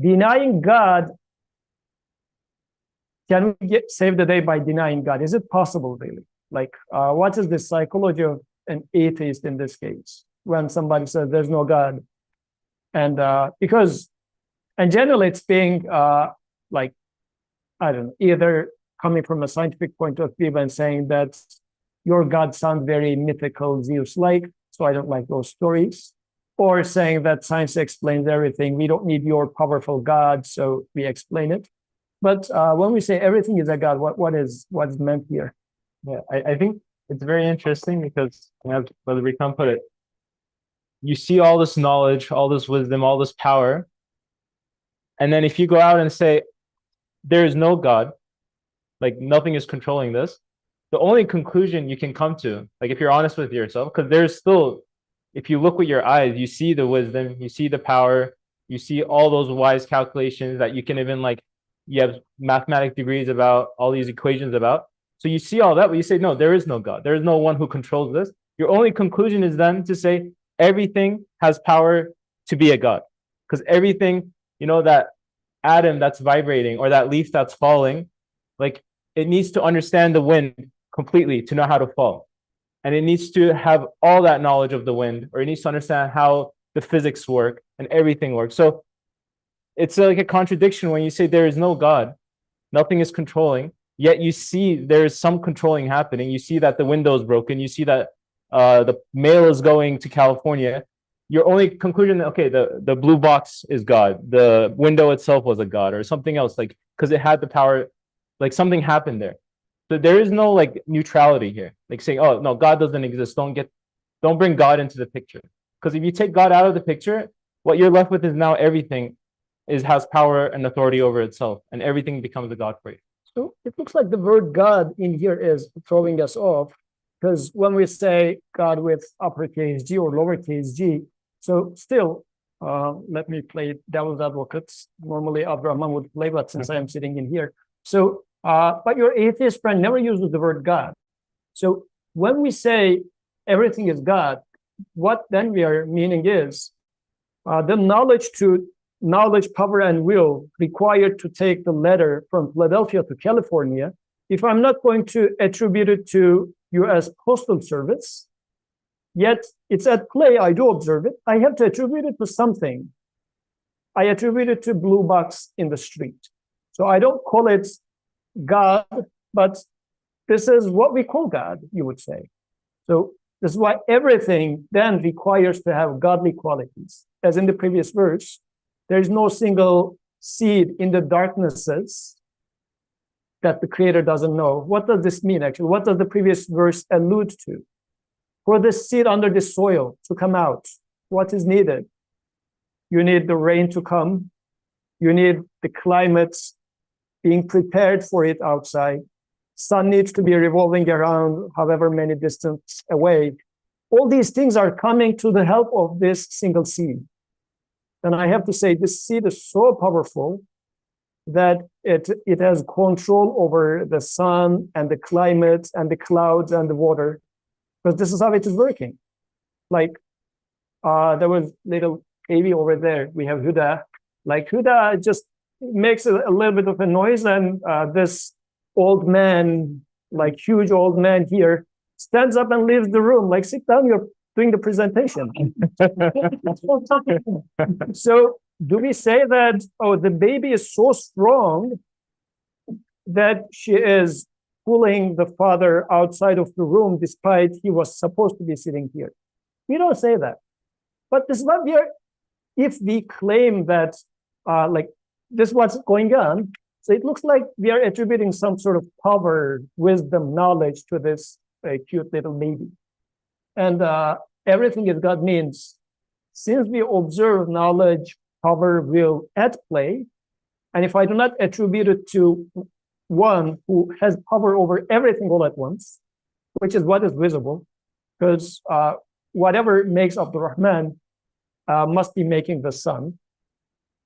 denying God, can we save the day by denying God? Is it possible, really? Like, what is the psychology of an atheist in this case when somebody says there's no God? And and generally it's being like, I don't know, either coming from a scientific point of view and saying that your God sounds very mythical, Zeus-like, so I don't like those stories, or saying that science explains everything. We don't need your powerful God, so we explain it. But when we say everything is a God, what's meant here? Yeah, I think it's very interesting because, as Brother Rikam put it, you see all this knowledge, all this wisdom, all this power, and then if you go out and say there is no God, like nothing is controlling this, the only conclusion you can come to, like if you're honest with yourself, because there's still, if you look with your eyes, you see the wisdom, you see the power, you see all those wise calculations that you can even, like, you have mathematics degrees about, all these equations about. So you see all that, but you say, no, there is no God. There is no one who controls this. Your only conclusion is then to say everything has power to be a God. Because everything, that atom that's vibrating or that leaf that's falling, like, it needs to understand the wind completely to know how to fall. And it needs to have all that knowledge of the wind, or it needs to understand how the physics work and everything works. So it's like a contradiction when you say there is no God, nothing is controlling, Yet you see there's some controlling happening. You see that the window is broken. You see that the mail is going to California. Your only conclusion, okay, the blue box is God. The window itself was a God or something else, like because it had the power, like something happened there. So there is no like neutrality here, like saying, oh no, God doesn't exist. Don't bring God into the picture. Because if you take God out of the picture, what you're left with is now everything has power and authority over itself, and everything becomes a God for you. So it looks like the word God in here is throwing us off, because when we say God with uppercase G or lowercase g, so still, let me play devil's advocate. Normally Abdurrahman would play, but since I am sitting in here. So, but your atheist friend never uses the word God. So when we say everything is God, what then we are meaning is the knowledge, power, and will required to take the letter from Philadelphia to California. If I'm not going to attribute it to U.S. Postal Service, yet it's at play, I do observe it, I have to attribute it to something. I attribute it to blue box in the street. So I don't call it God, but this is what we call God, you would say. So this is why everything then requires to have godly qualities. As in the previous verse, there is no single seed in the darknesses that the Creator doesn't know. What does this mean, actually? What does the previous verse allude to? For the seed under the soil to come out, what is needed? You need the rain to come. You need the climate being prepared for it outside. Sun needs to be revolving around however many distance away. All these things are coming to the help of this single seed. And I have to say, this seed is so powerful that it has control over the sun and the climate and the clouds and the water, because this is how it is working. Like there was little baby over there. We have Huda. Like Huda just makes a little bit of a noise, and this old man, like huge old man here, stands up and leaves the room. Like, sit down, you're doing the presentation. So do we say that, oh, the baby is so strong that she is pulling the father outside of the room despite he was supposed to be sitting here? We don't say that. But this is what we are, if we claim that, like, this is what's going on, so it looks like we are attributing some sort of power, wisdom, knowledge to this cute little baby. And everything is God means, since we observe knowledge, power, will at play, and if I do not attribute it to one who has power over everything all at once, which is what is visible, because whatever makes Abdul Rahman must be making the sun,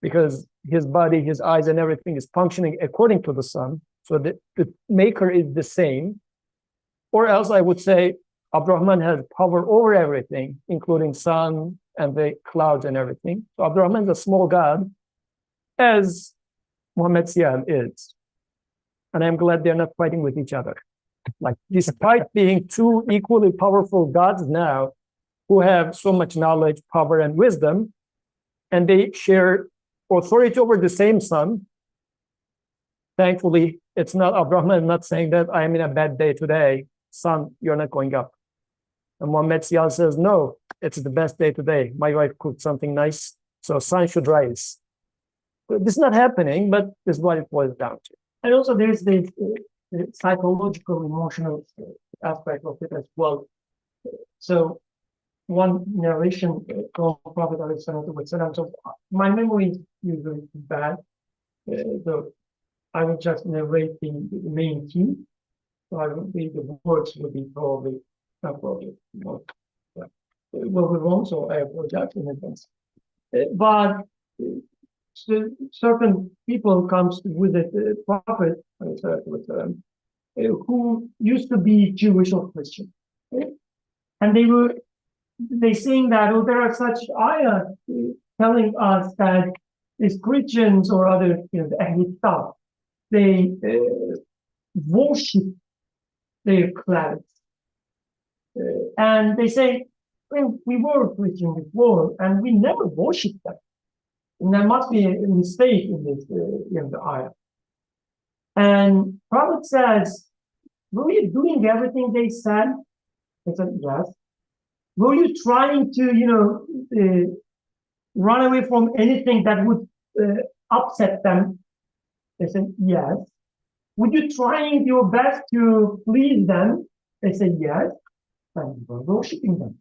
because his body, his eyes, and everything is functioning according to the sun. So the maker is the same. Or else I would say Abdurrahman has power over everything, including sun and the clouds and everything. So Abdurrahman is a small god, as Muhammad Sial is. And I'm glad they're not fighting with each other. Like, despite being two equally powerful gods now, who have so much knowledge, power, and wisdom, and they share authority over the same sun. Thankfully, it's not Abdurrahman not saying that I am in a bad day today. Sun, you're not going up. And Muhammad Sial says, no, it's the best day today. My wife cooked something nice, so sun should rise. This is not happening, but this is what it boils down to. And also there's the psychological, emotional aspect of it as well. So one narration from Prophet ﷺ, so my memory is usually bad, so I will just narrate the main key. So I would be, the words would be probably not probably will be wrong, so I apologize in advance. But certain people comes with the Prophet who used to be Jewish or Christian, and they saying that, oh, there are such ayah telling us that these Christians or other, the Ahl Kitab, they worship their clouds. And they say, well, we were Christian before, and we never worshipped them. And there must be a mistake in this, in the ayah. And Prophet says, were you doing everything they said? I said, yes. Were you trying to, run away from anything that would upset them? They said, yes. Were you trying your best to please them? They said, yes. And you were worshiping them.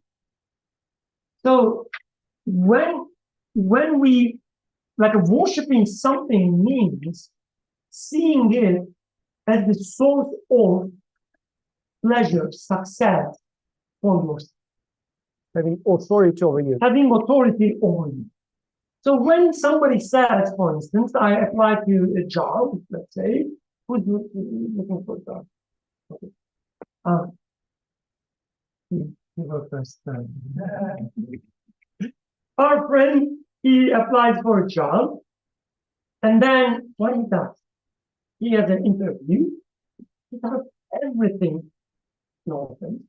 So when we, like, worshiping something means seeing it as the source of pleasure, success for yourself. Having authority over you. Having authority over you. So when somebody says, for instance, I apply to a job, let's say, who's looking for a job? Okay. You go first. Our friend, he applies for a job, and then what he does? He has an interview. He does everything, no offense,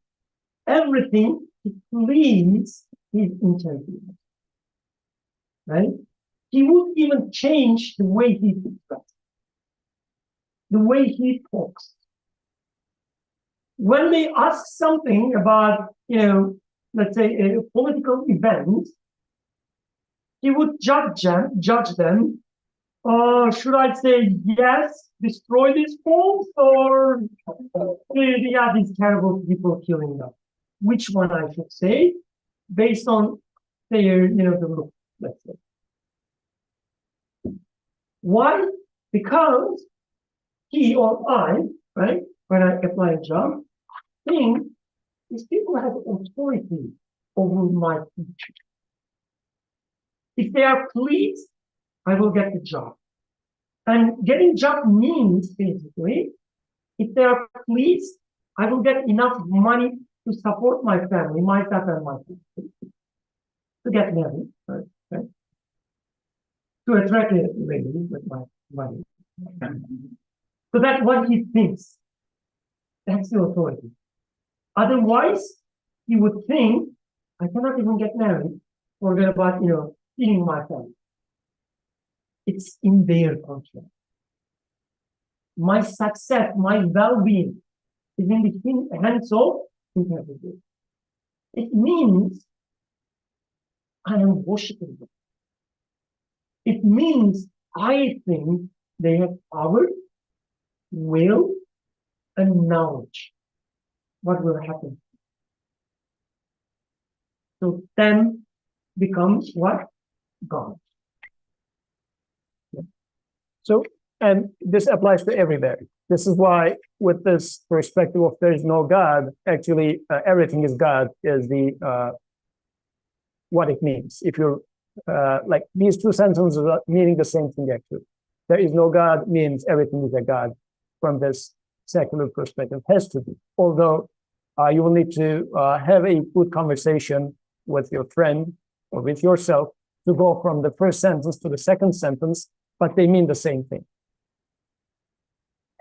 everything to please his interviewer. Right? He would even change the way he dresses, the way he talks. When they ask something about, let's say a political event, he would judge them. Should I say yes, destroy these homes, or yeah, these terrible people killing them? Which one I should say, based on their, the look, let's say. Why? Because he or I, right, when I apply a job, think these people have authority over my future. If they are pleased, I will get the job. And getting job means basically, if they are pleased, I will get enough money to support my family, myself and my family, to get married, right? To attract a lady with my money. So that's what he thinks. That's the authority. Otherwise, he would think, I cannot even get married, forget about, feeding my family. It's in their control. My success, my well-being is in the hands of interpretation. It means I am worshiping them. It means I think they have power, will, and knowledge. What will happen? So then becomes what? God. So, and this applies to everybody. This is why, with this perspective of there is no God, actually everything is God is the what it means. If you're like these two sentences are meaning the same thing actually. There is no God means everything is a God from this secular perspective. Has to be. Although you will need to have a good conversation with your friend or with yourself to go from the first sentence to the second sentence, but they mean the same thing.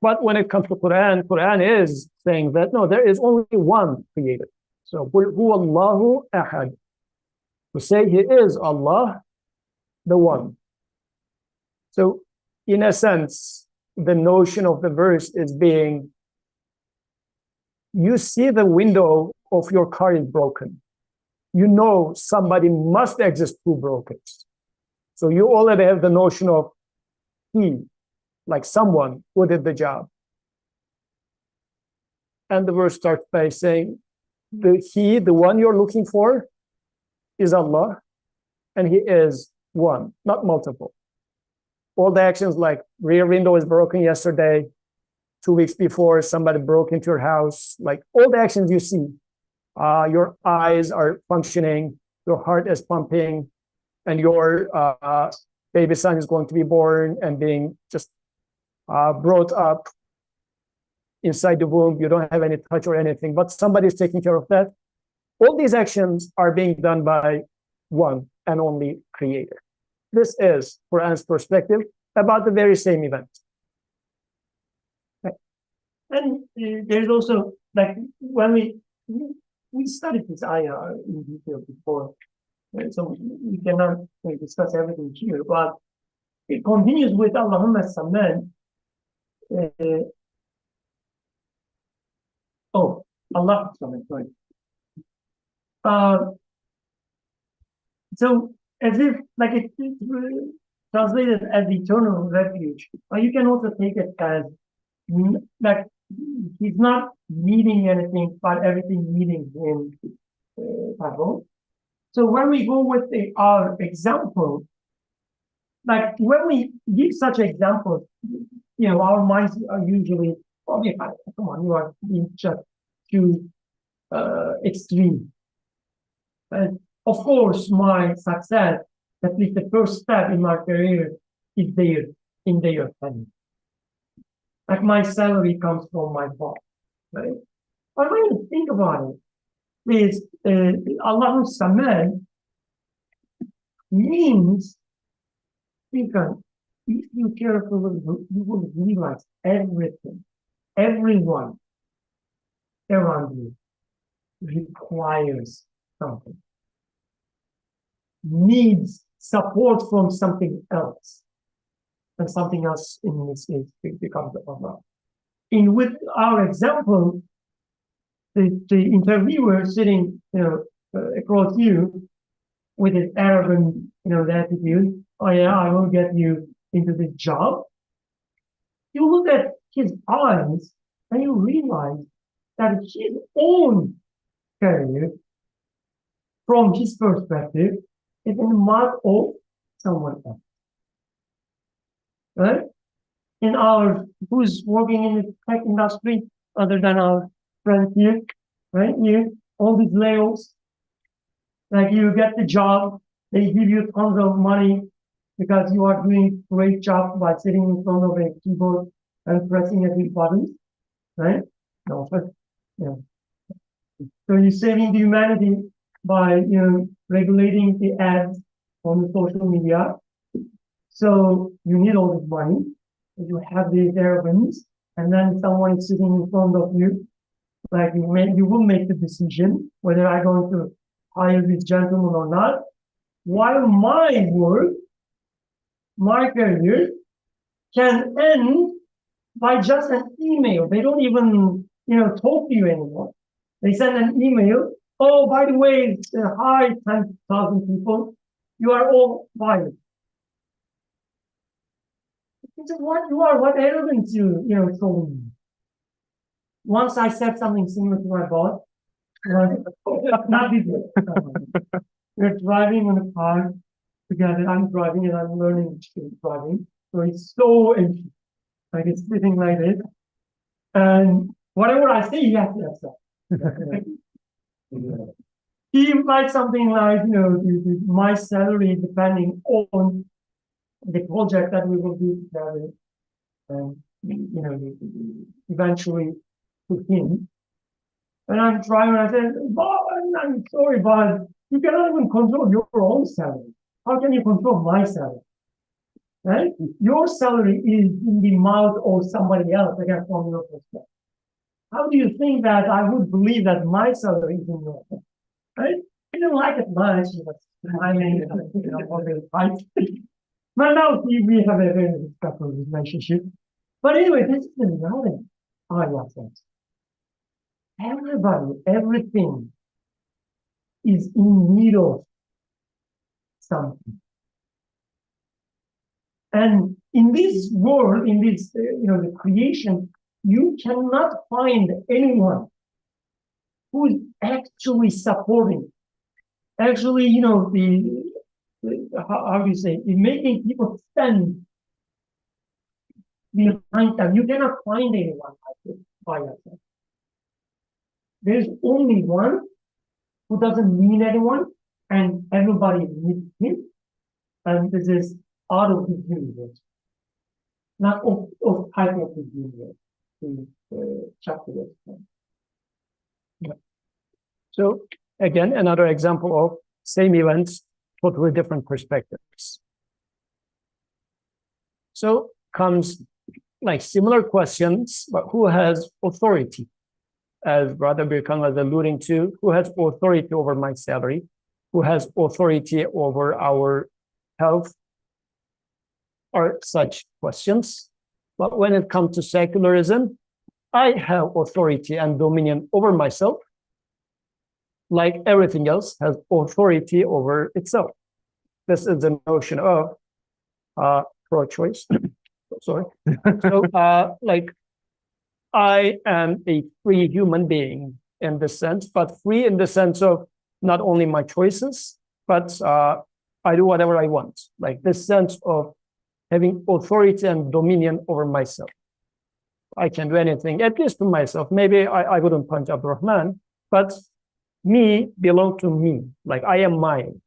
But when it comes to Quran, Quran is saying that no, there is only one creator. So قُلْ هُوَ اللَّهُ أَحَدٌ. To say he is Allah, the one. So in a sense, the notion of the verse is being, you see the window of your car is broken. You know somebody must exist who broke it. So you already have the notion of he, like someone who did the job. And the verse starts by saying, the one you're looking for is Allah, and he is one, not multiple. All the actions like rear window is broken yesterday, 2 weeks before somebody broke into your house, like all the actions you see, your eyes are functioning, your heart is pumping, and your baby son is going to be born and being just brought up inside the womb. You don't have any touch or anything, but somebody is taking care of that. All these actions are being done by one and only creator. This is Quran's perspective about the very same event. Okay. And there's also, like, when we studied this ayah in detail before, so we cannot discuss everything here, but it continues with Allahumma Saman. oh, Allah, sorry. So as if like it's translated as eternal refuge, or you can also take it as that he's not needing anything, but everything needing him. So when we go with our example, like when we give such examples, our minds are usually, okay, come on, you are being just too extreme. Of course, my success, at least the first step in my career, is there in their hands. Like my salary comes from my boss, right? But when you think about it, is Allahu Samad means, because if you carefully, you will realize everything, everyone around you requires something, needs support from something else, and something else in this case becomes Allah. In with our example, the interviewer sitting, across you with his arrogant, attitude, oh yeah, I will get you into this job. You look at his eyes and you realize that his own career, from his perspective, is in the mark of someone else. Right? In our, who's working in the tech industry other than our friends here, right? Here, all these layoffs, like you get the job, they give you tons of money because you are doing a great job by sitting in front of a keyboard and pressing every button, right? No, but so you're saving the humanity by regulating the ads on the social media. So you need all this money. You have these arrogance, and then someone is sitting in front of you, like you will make the decision whether I'm going to hire this gentleman or not. While my work, my career, can end by just an email. They don't even talk to you anymore. They send an email. Oh, by the way, hi, 10,000 people. You are all fired. What you are, what arrogance you showing me. Once I said something similar to my boss, not this way. We're driving on a car together. I'm driving and I'm learning driving. So it's so empty. Like it's sitting like this. And whatever I say, he has to accept. He might something like, my salary depending on the project that we will do together, eventually to him. And I'm trying, and I said, I'm sorry, but you cannot even control your own salary. How can you control my salary? Right? Your salary is in the mouth of somebody else, again, from your perspective. How do you think that I would believe that my salary is in your hand? Right? I didn't like it much, but I mean, right? But now we have a very respectful relationship. But anyway, this is the reality of ourselves. Everybody, everything is in need of something. And in this world, in this, the creation, you cannot find anyone who is actually supporting, actually, how do you say, making people stand behind them. You cannot find anyone like this by yourself. There's only one who doesn't need anyone, and everybody needs him. And this is out of his universe, not of type of his universe. Chapter. Yeah. So again, another example of same events, totally different perspectives. So comes like similar questions, but who has authority? As Brother Birkan was alluding to, who has authority over my salary? Who has authority over our health? Or such questions, But when it comes to secularism, I have authority and dominion over myself, like everything else has authority over itself. This is the notion of pro-choice. Sorry. So, like, I am a free human being in this sense, but free in the sense of not only my choices, but I do whatever I want. Like this sense of having authority and dominion over myself. I can do anything, at least to myself. Maybe I wouldn't punch Abdurrahman, but me belong to me. Like I am mine.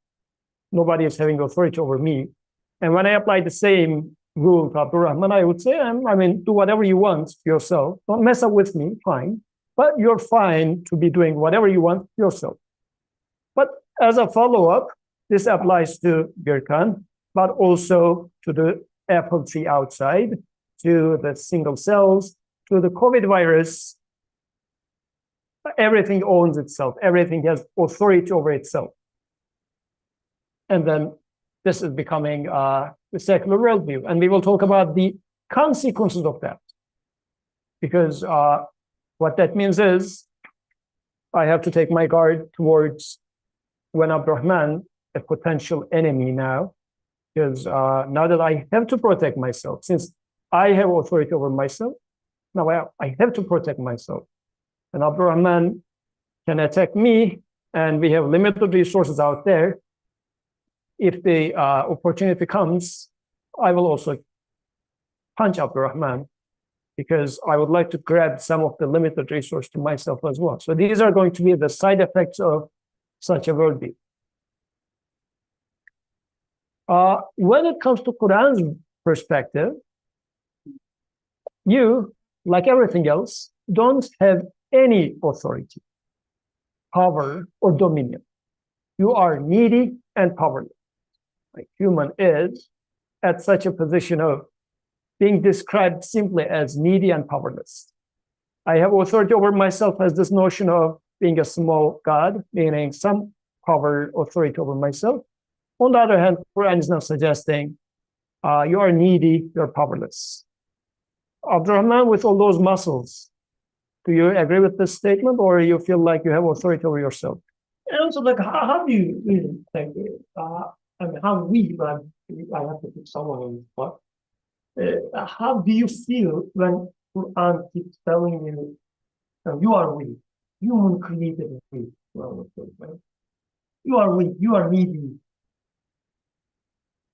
Nobody is having authority over me. And when I apply the same rule to Abdurrahman, I would say, I mean, do whatever you want yourself. Don't mess up with me, fine. But you're fine to be doing whatever you want yourself. But as a follow-up, this applies to Gürkan, but also to the apple tree outside, to the single cells, to the COVID virus. Everything owns itself. Everything has authority over itself. And then this is becoming the secular worldview. And we will talk about the consequences of that. Because what that means is I have to take my guard towards when Abdurrahman, a potential enemy now, because now that I have to protect myself, since I have authority over myself, now I have to protect myself. And Abdurrahman can attack me, and we have limited resources out there. If the opportunity comes, I will also punch Abdurrahman because I would like to grab some of the limited resource to myself as well. So these are going to be the side effects of such a worldview. When it comes to Qur'an's perspective, you, like everything else, don't have any authority, power, or dominion. You are needy and powerless. Like human is at such a position of being described simply as needy and powerless. I have authority over myself as this notion of being a small god, meaning some power, authority over myself. On the other hand, Quran is now suggesting you are needy, you're powerless. Abdurrahman, with all those muscles, do you agree with this statement, or you feel like you have authority over yourself? And also, like, how do you really think? I mean, how we, I have to put someone on the spot. How do you feel when Quran keeps telling you, you are weak, human created weak? You are weak, you are needy.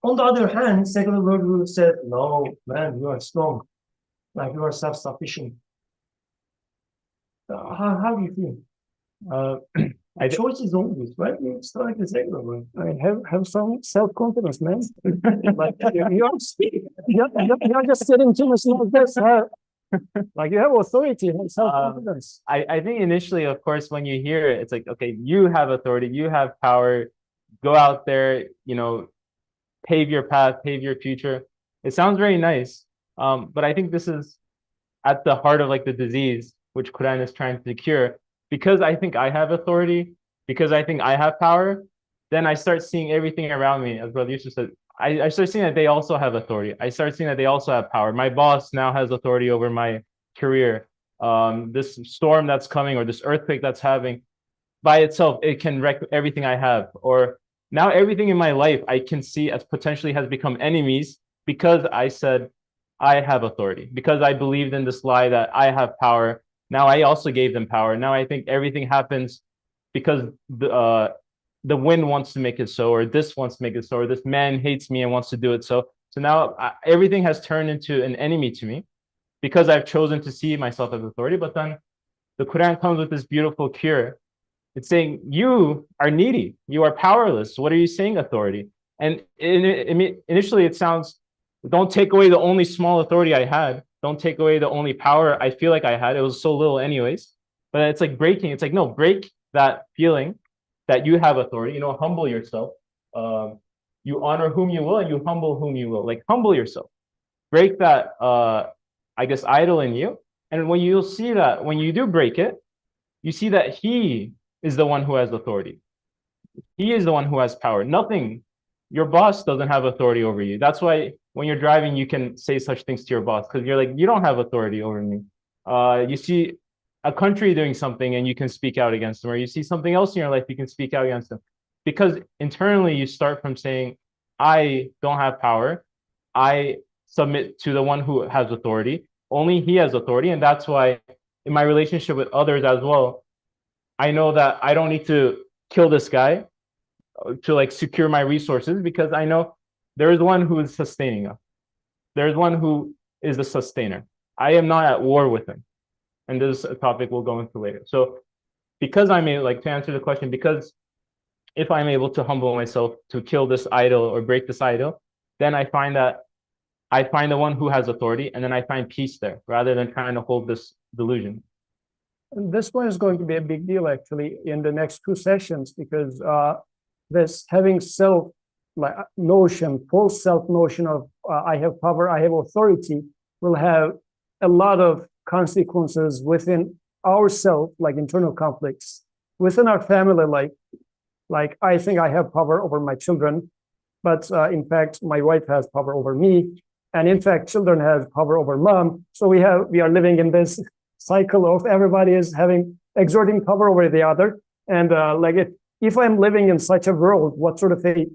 On the other hand, secular worldview said, no, man, you are strong, like you are self-sufficient. How do you feel? Choice is obvious, right? It's not like the secular one. I mean, have some self-confidence, man. Like you're just sitting too much like this. Like you have authority and self-confidence. I think initially, of course, when you hear it, it's like, okay, you have authority, you have power, go out there, you know, pave your path, pave your future. It sounds very nice. But I think this is at the heart of like the disease which Quran is trying to cure. Because I think I have authority, because I think I have power, then I start seeing everything around me, as Brother Yusuf said, I start seeing that they also have authority. I start seeing that they also have power. My boss now has authority over my career. This storm that's coming or this earthquake that's having, by itself, it can wreck everything I have. Or now everything in my life I can see as potentially has become enemies because I said I have authority, because I believed in this lie that I have power. Now I also gave them power. Now I think everything happens because the wind wants to make it so, or this wants to make it so, or this man hates me and wants to do it so. So now everything has turned into an enemy to me because I've chosen to see myself as authority. But then the Quran comes with this beautiful cure. It's saying you are needy, you are powerless. What are you saying, authority? And initially it sounds, don't take away the only small authority I had. Don't take away the only power I feel like I had. It was so little anyways. But it's like breaking. It's like, no, break that feeling that you have authority. You know, humble yourself. You honor whom you will and you humble whom you will. Like, humble yourself. Break that, I guess, idol in you. And when you'll see that, when you do break it, you see that he is the one who has authority. He is the one who has power. Nothing your boss doesn't have authority over you. That's why when you're driving, you can say such things to your boss because you're like, you don't have authority over me. You see a country doing something and you can speak out against them, or you see something else in your life, you can speak out against them. Because internally you start from saying, I don't have power. I submit to the one who has authority. Only he has authority. And that's why in my relationship with others as well, I know that I don't need to kill this guy to like secure my resources because I know there is one who is sustaining us. There's one who is the sustainer. I am not at war with him. And this is a topic we'll go into later. So because I'm able, like to answer the question, because if I'm able to humble myself to kill this idol or break this idol, then I find the one who has authority, and then I find peace there rather than trying to hold this delusion. And this one is going to be a big deal actually in the next two sessions because this having self like notion, false self notion of I have power, I have authority will have a lot of consequences within ourselves, like internal conflicts within our family, like I think I have power over my children, but in fact my wife has power over me, and in fact children have power over mom. So we are living in this cycle of everybody is exerting power over the other, and if I'm living in such a world, what sort of a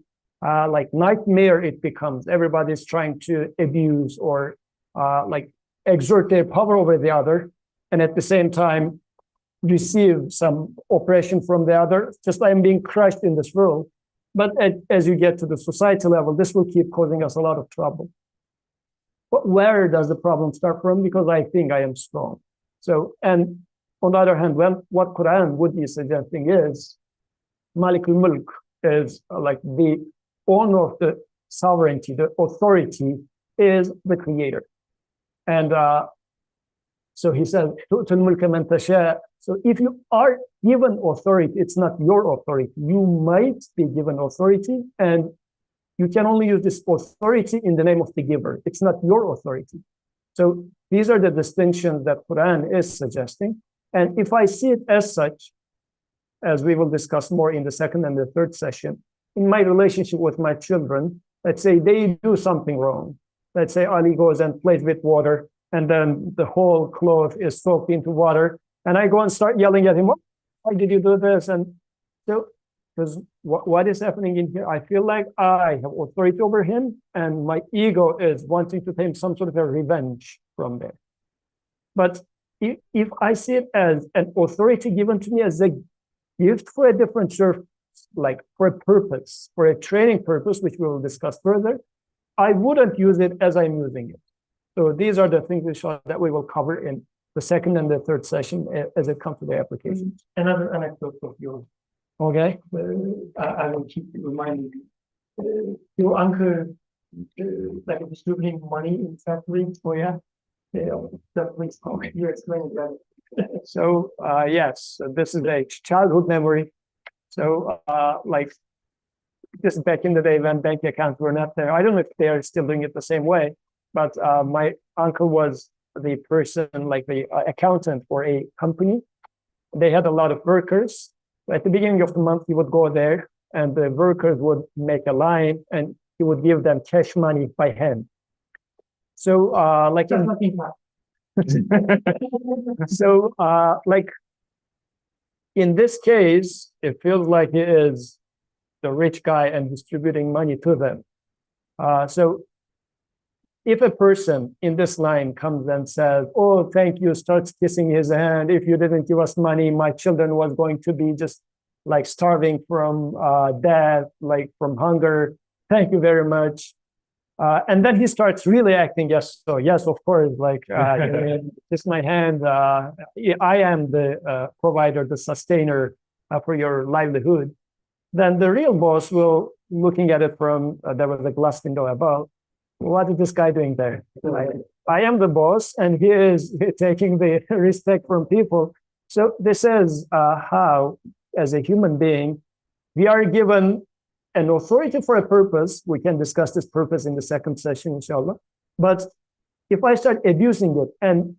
like nightmare it becomes. Everybody's trying to abuse or like exert their power over the other, and at the same time receive some oppression from the other. Just like I'm being crushed in this world. But as you get to the society level, this will keep causing us a lot of trouble. But where does the problem start from? Because I think I am strong. So, and on the other hand, what Qur'an would be suggesting is Malik al-Mulk is like the owner of the sovereignty, the authority is the creator. And so he says, so if you are given authority, it's not your authority. You might be given authority, and you can only use this authority in the name of the giver. It's not your authority. So these are the distinctions that Quran is suggesting. And if I see it as such, as we will discuss more in the second and the third session, in my relationship with my children, let's say they do something wrong. Let's say Ali goes and plays with water, and then the whole cloth is soaked into water. And I go and start yelling at him, why did you do this? And so, because what is happening in here, I feel like I have authority over him, and my ego is wanting to take some sort of a revenge from there. But if I see it as an authority given to me as a gift for a different service, like for a purpose, for a training purpose, which we will discuss further, I wouldn't use it as I'm using it. So these are the things that we will cover in the second and the third session as it comes to the application. Another anecdote of yours. Okay. I will keep reminding you. Your uncle, like distributing money in factory. Oh yeah. Please, you explain that. So yes, this is a childhood memory. So like just back in the day when bank accounts were not there, I don't know if they are still doing it the same way, but my uncle was the person, like the accountant for a company. They had a lot of workers. At the beginning of the month, he would go there and the workers would make a line and he would give them cash money by hand. So like like in this case, it feels like he is the rich guy and distributing money to them. So if a person in this line comes and says, oh, thank you, starts kissing his hand, if you didn't give us money, my children was going to be just like starving from death, like from hunger, thank you very much. And then he starts really acting, yes, so yes, of course, like, kiss my hand, I am the provider, the sustainer for your livelihood. Then the real boss will, looking at it from, there was a glass window above, what is this guy doing there? I am the boss, and he is taking the respect from people. So this is how, as a human being, we are given an authority for a purpose. We can discuss this purpose in the second session, inshallah. But if I start abusing it and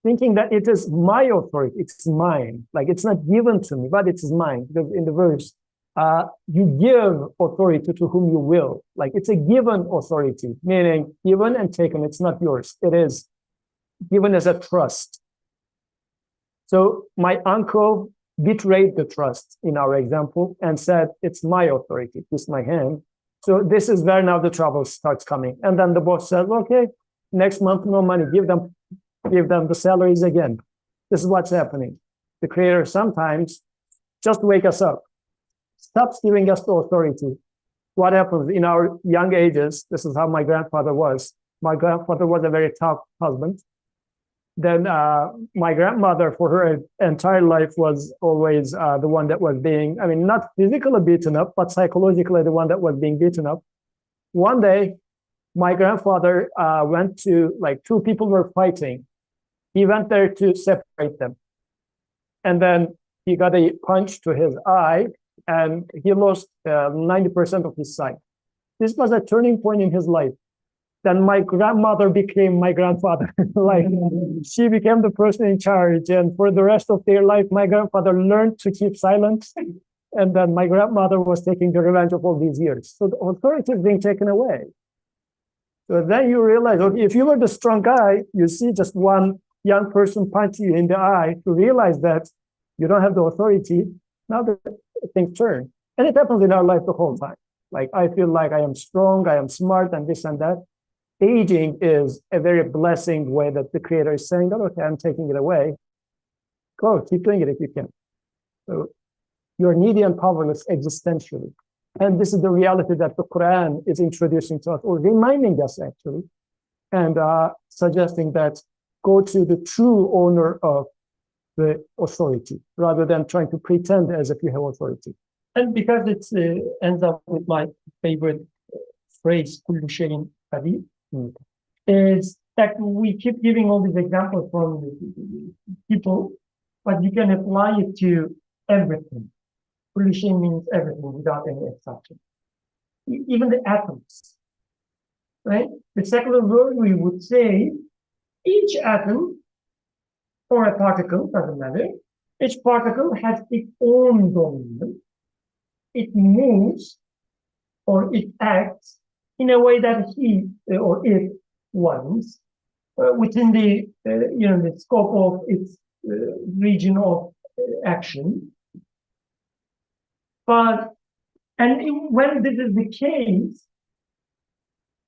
thinking that it is my authority, it's mine, like it's not given to me, but it's mine, because in the verse, you give authority to whom you will. Like it's a given authority, meaning given and taken. It's not yours. It is given as a trust. So my uncle betrayed the trust in our example and said, it's my authority, it's my hand. So this is where now the trouble starts coming. And then the boss says, okay, next month, no money, give them the salaries again. This is what's happening. The creator sometimes just wake us up, stops giving us the authority. What happens in our young ages? This is how my grandfather was. My grandfather was a very tough husband. Then my grandmother, for her entire life, was always the one that was being, I mean, not physically beaten up, but psychologically the one that was being beaten up. One day, my grandfather went to, like, two people were fighting. He went there to separate them. And then he got a punch to his eye, and he lost 90% of his sight. This was a turning point in his life. Then my grandmother became my grandfather. Like she became the person in charge. And for the rest of their life, my grandfather learned to keep silent. And then my grandmother was taking the revenge of all these years. So the authority is being taken away. So then you realize, okay, if you were the strong guy, you see just one young person punch you in the eye to realize that you don't have the authority. Now the things turn. And it happens in our life the whole time. Like I feel like I am strong, I am smart, and this and that. Aging is a very blessing way that the creator is saying that, okay, I'm taking it away. Go, keep doing it if you can. So you're needy and powerless existentially. And this is the reality that the Qur'an is introducing to us, or reminding us actually, and suggesting that go to the true owner of the authority, rather than trying to pretend as if you have authority. And because it ends up with my favorite phrase, kullu shayin qadir, is that we keep giving all these examples from people, but you can apply it to everything. Kullu shayin means everything without any exception. Even the atoms, right? The secular worldview would say each atom or a particle, doesn't matter, each particle has its own dominion. It moves or it acts in a way that he or it wants within the the scope of its region of action. But when this is the case,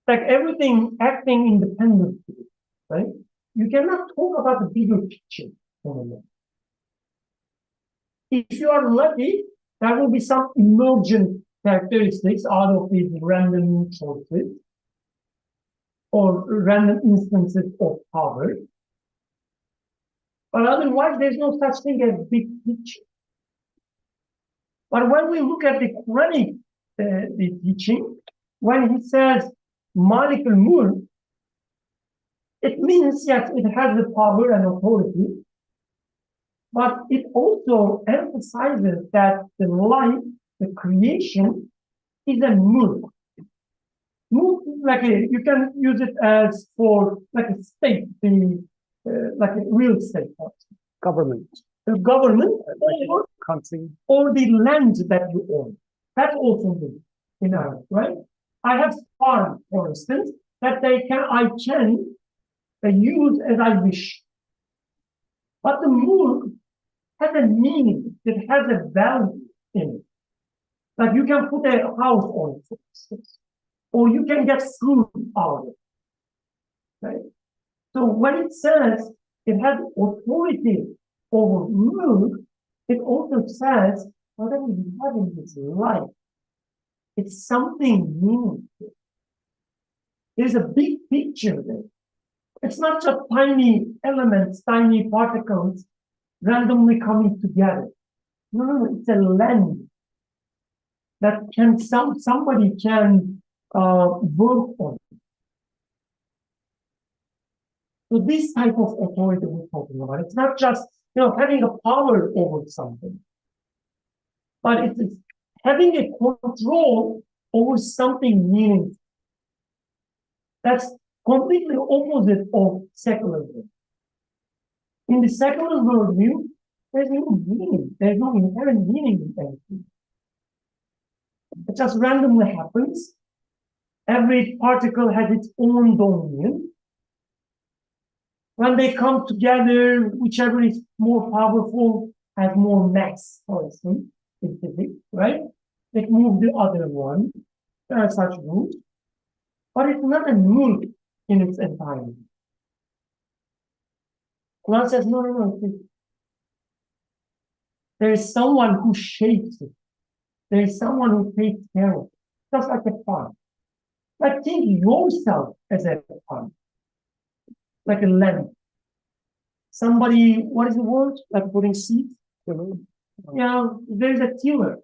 like everything acting independently, right? You cannot talk about the bigger picture anymore. If you are lucky, there will be some emergent characteristics out of these random choices or random instances of power. But otherwise, there's no such thing as big picture. But when we look at the Quranic the teaching, when he says Malik al-Mulk, it means, yes, it has the power and authority, but it also emphasizes that the life, the creation, is a mulk. Mulk is like you can use it as for like a state, like a real estate, Government. the government, or, Country. or the land that you own. That's also mulk in Arabic, right? I have farm, for instance, that I can use as I wish. But the mulk has a meaning, it has a value in it. Like you can put a house on it, for instance, or you can get food out of it. Right? So when it says it has authority over mulk, it also says whatever you have in this life, it's something meaningful. There's a big picture there. It's not just tiny elements, tiny particles randomly coming together. No, it's a lens that somebody can work on. So this type of authority we're talking about, it's not just having a power over something, but it's having a control over something meaningful. That's completely opposite of secularism. In the secular worldview, there's no meaning. There's no inherent meaning in anything. It just randomly happens. Every particle has its own dominion. When they come together, whichever is more powerful has more mass, for instance, in physics, right? They move the other one. There are such rules. But it's not a rule in its entirety. Qur'an says, no. There is someone who shapes it. There is someone who takes care of it. Just like a farm. Like think yourself as a farm. Like a land. Somebody, what is the word? Like putting seeds? Yeah, there's a tiller.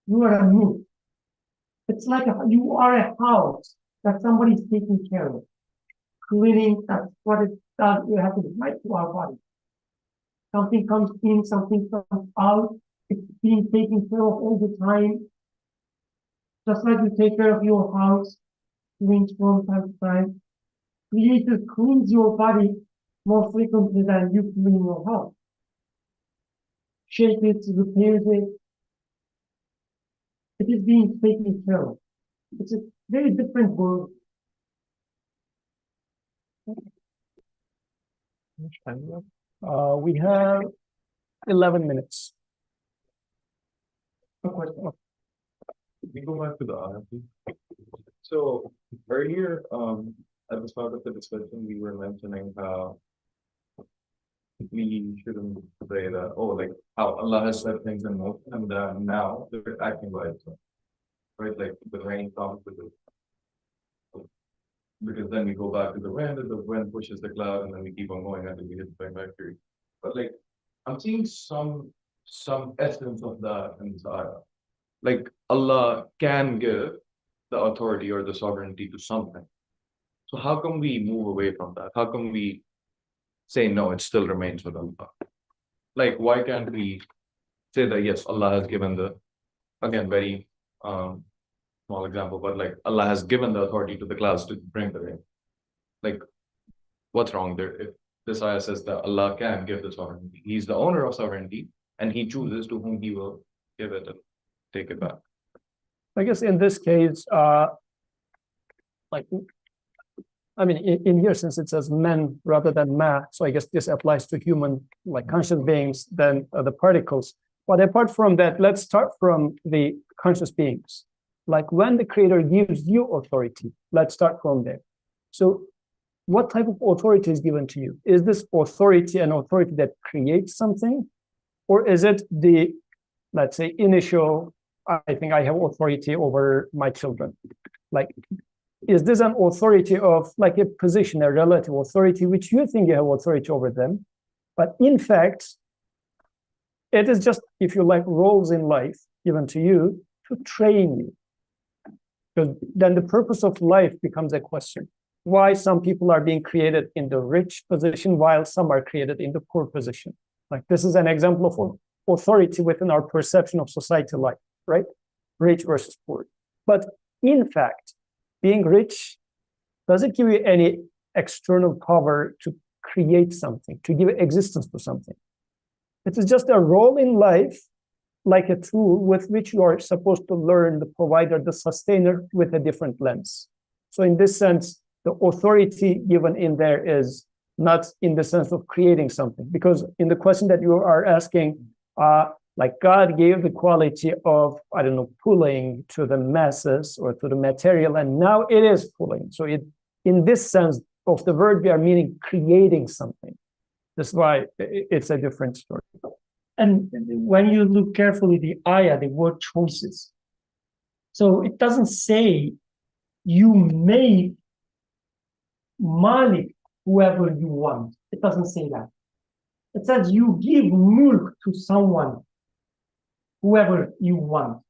You are a move. It's like you are a house that somebody is taking care of. Cleaning, that's what it does. You have to do right to our body. Something comes in, something comes out. It's being taken care of all the time. Just like you take care of your house, cleans from time to time. Creator cleans your body more frequently than you clean your house. Shape it, repairs it. It is being taken care of. It's a very different world. We have 11 minutes. Of course. We go back to the ayah, please. So earlier, at the start of the discussion, we were mentioning how we shouldn't say that, oh, like how Allah has set things in motion and now they're acting by itself. Right? Like the rain comes with it. Because then we go back to the wind pushes the cloud, and then we keep on going until we hit the factory. But like I'm seeing some essence of that in this ayah. Like Allah can give the authority or the sovereignty to something. So how come we move away from that? How come we say no, it still remains with Allah? Like why can't we say that yes, Allah has given the, again, very small example, but like Allah has given the authority to the clouds to bring the rain. Like what's wrong there? If this ayah says that Allah can give the sovereignty, He's the owner of sovereignty, and He chooses to whom He will give it and take it back. I guess in this case, in here, since it says men rather than ma, so I guess this applies to human, like conscious beings than the particles. But apart from that, let's start from the conscious beings. Like when the Creator gives you authority, let's start from there. So what type of authority is given to you? Is this authority an authority that creates something? Or is it the, let's say, initial, I think I have authority over my children? Like, is this an authority of like a position, a relative authority, which you think you have authority over them? But in fact, it is just, if you like, roles in life given to you to train you. Because then the purpose of life becomes a question. Why some people are being created in the rich position while some are created in the poor position. Like this is an example of authority within our perception of society life, right? Rich versus poor. But in fact, being rich doesn't give you any external power to create something, to give existence to something. It is just a role in life, like a tool with which you are supposed to learn the provider, the sustainer with a different lens. So in this sense, the authority given in there is not in the sense of creating something. Because in the question that you are asking, like God gave the quality of, I don't know, pulling to the masses or to the material, and now it is pulling. So it, in this sense of the word, we are meaning creating something. That's why it's a different story. And when you look carefully, the ayah, the word choices. So it doesn't say you make Malik whoever you want. It doesn't say that. It says you give mulk to someone, whoever you want.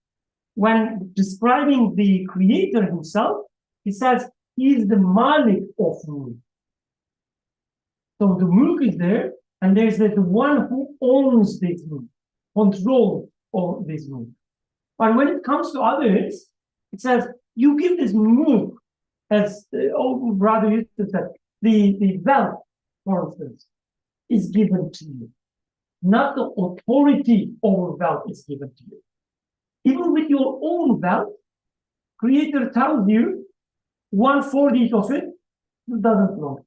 When describing the Creator himself, he says he is the Malik of mulk. So the mulk is there, and there's the one who owns this mulk, control of this mulk. But when it comes to others, it says you give this mulk as brother used to say, the wealth, for instance, is given to you. Not the authority over wealth is given to you. Even with your own wealth, Creator tells you 1/40 of it doesn't belong.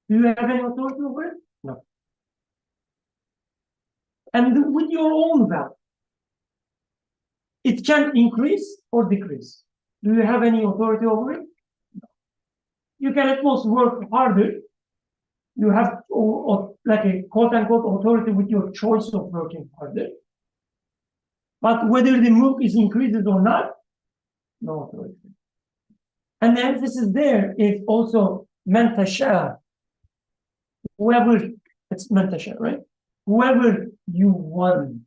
Do you have any authority over it? No. And with your own wealth, it can increase or decrease. Do you have any authority over it? No. You can at most work harder. You have like a quote-unquote authority with your choice of working harder. But whether the milk is increases or not, no authority. And the emphasis there is also mentasha. Whoever, it's mentasha, right? Whoever you want,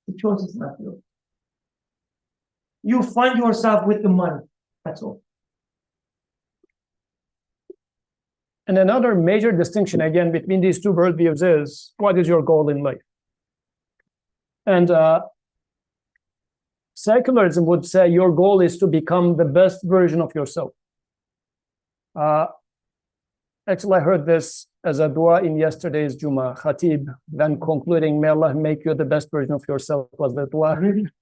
the choice is not yours. You find yourself with the money, that's all. And another major distinction, again, between these two worldviews is, what is your goal in life? And secularism would say your goal is to become the best version of yourself. Actually, I heard this as a dua in yesterday's Jummah Khatib, then concluding, may Allah make you the best version of yourself, was the dua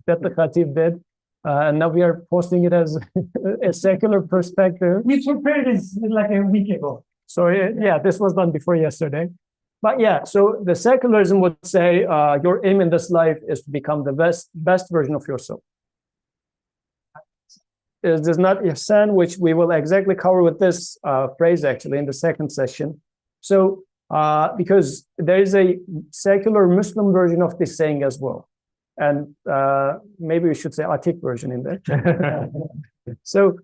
that the Khatib did. And now we are posting it as a secular perspective. We prepared this like a week ago. So yeah, this was done before yesterday. But yeah, so the secularism would say your aim in this life is to become the best version of yourself. It is not ihsan, which we will exactly cover with this phrase actually in the second session. So because there is a secular Muslim version of this saying as well. And maybe we should say Atik version in there. So,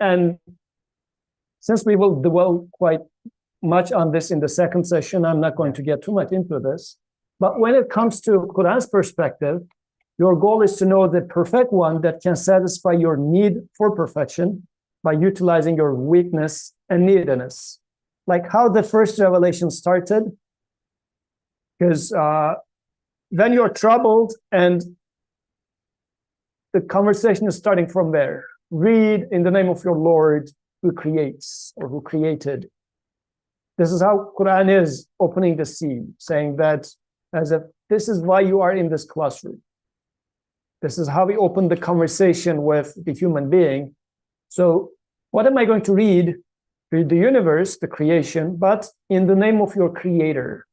and since we will dwell quite much on this in the second session, I'm not going to get too much into this. But when it comes to Qur'an's perspective, your goal is to know the perfect one that can satisfy your need for perfection by utilizing your weakness and neediness. Like how the first revelation started, because then you're troubled and the conversation is starting from there. Read in the name of your Lord who creates or who created. This is how Qur'an is opening the scene, saying that as if this is why you are in this classroom. This is how we open the conversation with the human being. So what am I going to read? Read the universe, the creation, but in the name of your creator.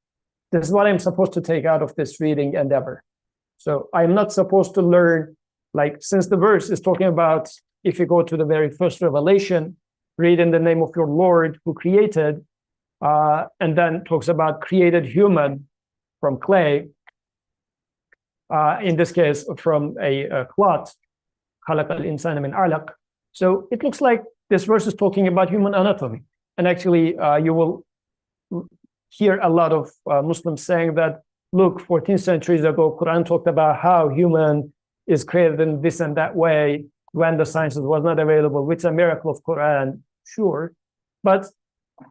This is what I'm supposed to take out of this reading endeavor. So I'm not supposed to learn, like, since the verse is talking about, if you go to the very first revelation, read in the name of your Lord who created, and then talks about created human from clay, in this case, from a cloth, خَلَقَ الْإِنسَانَ مِنْ عَلَقٍ. So it looks like this verse is talking about human anatomy. And actually, you will hear a lot of Muslims saying that, look, 14 centuries ago, Quran talked about how human is created in this and that way when the sciences was not available, which is a miracle of Quran, sure. But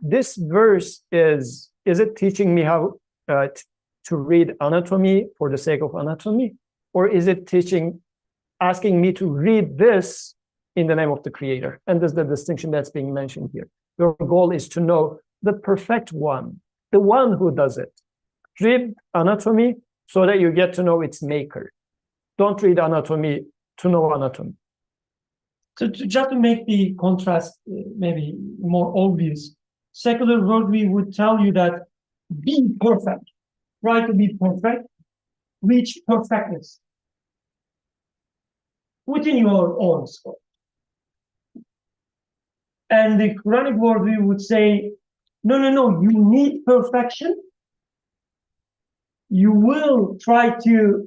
this verse is it teaching me how to read anatomy for the sake of anatomy? Or is it asking me to read this in the name of the creator? And there's the distinction that's being mentioned here. Your goal is to know the perfect one, the one who does it. Read anatomy so that you get to know its maker. Don't read anatomy to know anatomy. So just to make the contrast maybe more obvious, secular worldview would tell you that be perfect, try to be perfect, reach perfectness within your own scope. And the Quranic worldview would say, no, you need perfection. You will try to,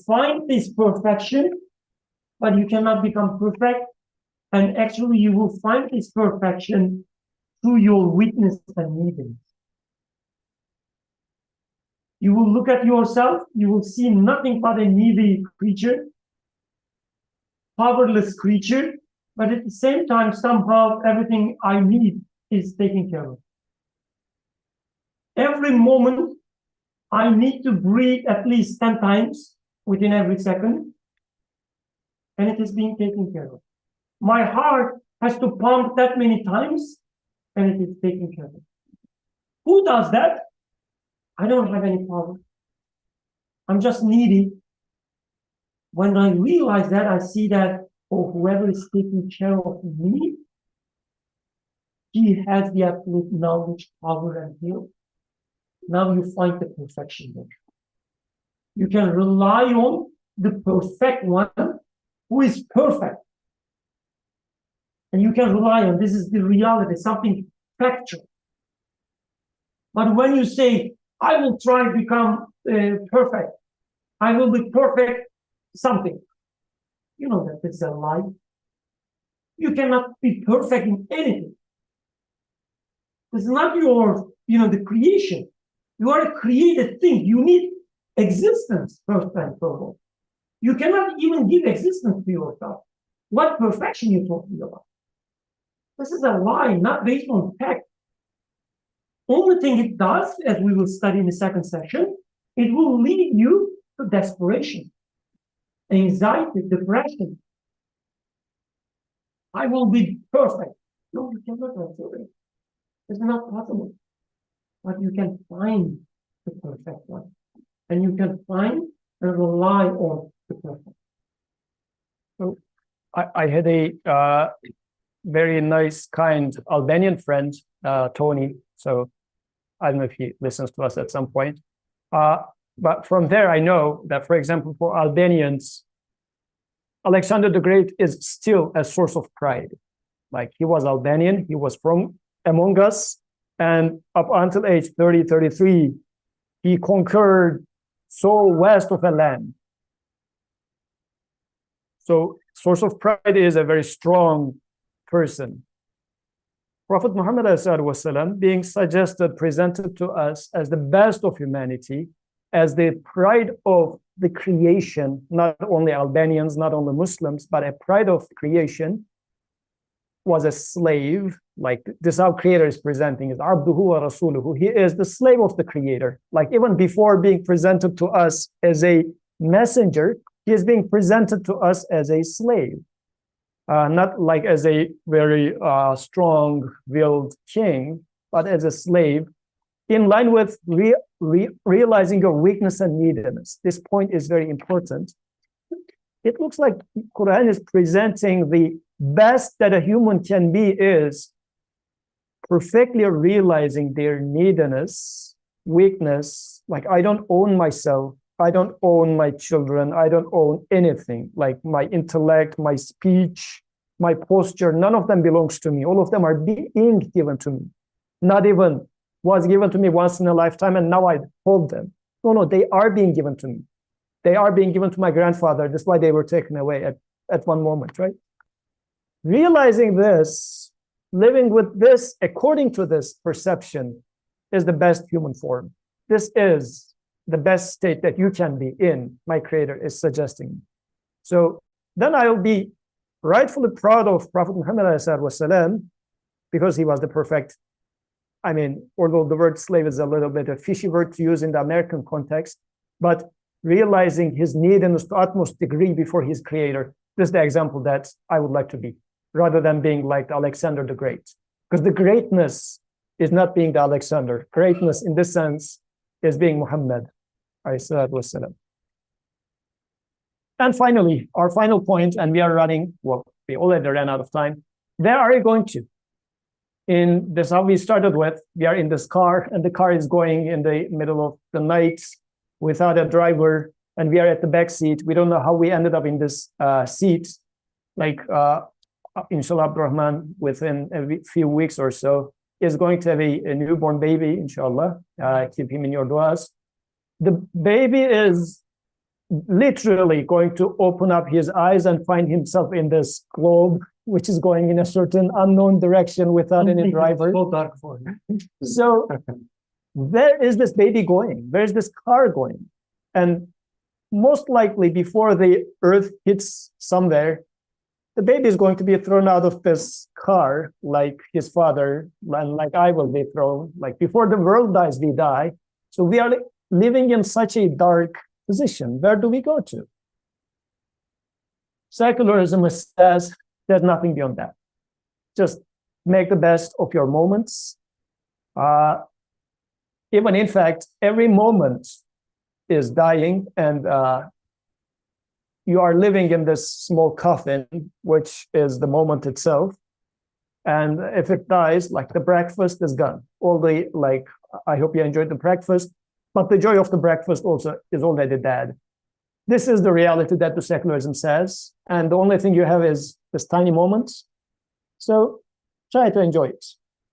find this perfection, but you cannot become perfect. And actually, you will find this perfection through your weakness and neediness. You will look at yourself, you will see nothing but a needy creature, powerless creature, but at the same time, somehow everything I need is taken care of. Every moment, I need to breathe at least 10 times within every second, and it is being taken care of. My heart has to pump that many times, and it is taken care of. Who does that? I don't have any power. I'm just needy. When I realize that, I see that, oh, whoever is taking care of me, he has the absolute knowledge, power, and will. Now you find the perfection there. You can rely on the perfect one who is perfect. And you can rely on, this is the reality, something factual. But when you say, I will try to become perfect, I will be perfect something, you know that it's a lie. You cannot be perfect in anything. It's not your, the creation. You are a created thing. You need existence first and foremost. You cannot even give existence to yourself. What perfection you talking about? This is a lie, not based on fact. Only thing it does, as we will study in the second section, it will lead you to desperation, anxiety, depression. I will be perfect. No, you cannot answer it. It's not possible. But you can find the perfect one. And you can find and rely on the perfect. So I had a very nice, kind Albanian friend, Tony. So I don't know if he listens to us at some point. But from there, I know that, for example, for Albanians, Alexander the Great is still a source of pride. Like, he was Albanian, he was from among us, and up until age 30, 33, he conquered so vast of a land. So source of pride is a very strong person. Prophet Muhammad ﷺ being suggested, presented to us as the best of humanity, as the pride of the creation, not only Albanians, not only Muslims, but a pride of creation, was a slave. Like, this is how Creator is presenting is Abduhu wa Rasuluhu. He is the slave of the Creator. Like, even before being presented to us as a messenger, he is being presented to us as a slave. Not like as a very strong-willed king, but as a slave, in line with realizing your weakness and neediness. This point is very important. It looks like Quran is presenting the best that a human can be is perfectly realizing their neediness, weakness. Like, I don't own myself. I don't own my children. I don't own anything. Like, my intellect, my speech, my posture, none of them belongs to me. All of them are being given to me. Not even was given to me once in a lifetime and now I hold them. No, they are being given to me. They are being given to my grandfather. That's why they were taken away at one moment, right? Realizing this, living with this, according to this perception, is the best human form. This is the best state that you can be in, my Creator is suggesting. So then I will be rightfully proud of Prophet Muhammad ﷺ, because he was the perfect. I mean, although the word slave is a little bit a fishy word to use in the American context, but realizing his neediness to utmost degree before his Creator, this is the example that I would like to be, rather than being like Alexander the Great. Because the greatness is not being the Alexander. Greatness in this sense is being Muhammad. And finally, our final point, and we are running, well, we already ran out of time. Where are you going to? In this, how we started with, we are in this car, and the car is going in the middle of the night without a driver, and we are at the back seat. We don't know how we ended up in this seat. Like, inshallah, Abdurrahman, within a few weeks or so, is going to have a newborn baby, inshallah. Keep him in your du'as. The baby is literally going to open up his eyes and find himself in this globe, which is going in a certain unknown direction without any driver. So dark for you. So where is this baby going? Where is this car going? And most likely before the earth hits somewhere, the baby is going to be thrown out of this car like his father, and like I will be thrown. Like, before the world dies, we die. So we are living in such a dark position. Where do we go to? Secularism says there's nothing beyond that. Just make the best of your moments. Even in fact, every moment is dying, and you are living in this small coffin, which is the moment itself. And if it dies, like the breakfast is gone. All the, like, I hope you enjoyed the breakfast, but the joy of the breakfast also is already dead. This is the reality that the secularism says. And the only thing you have is this tiny moment. So try to enjoy it.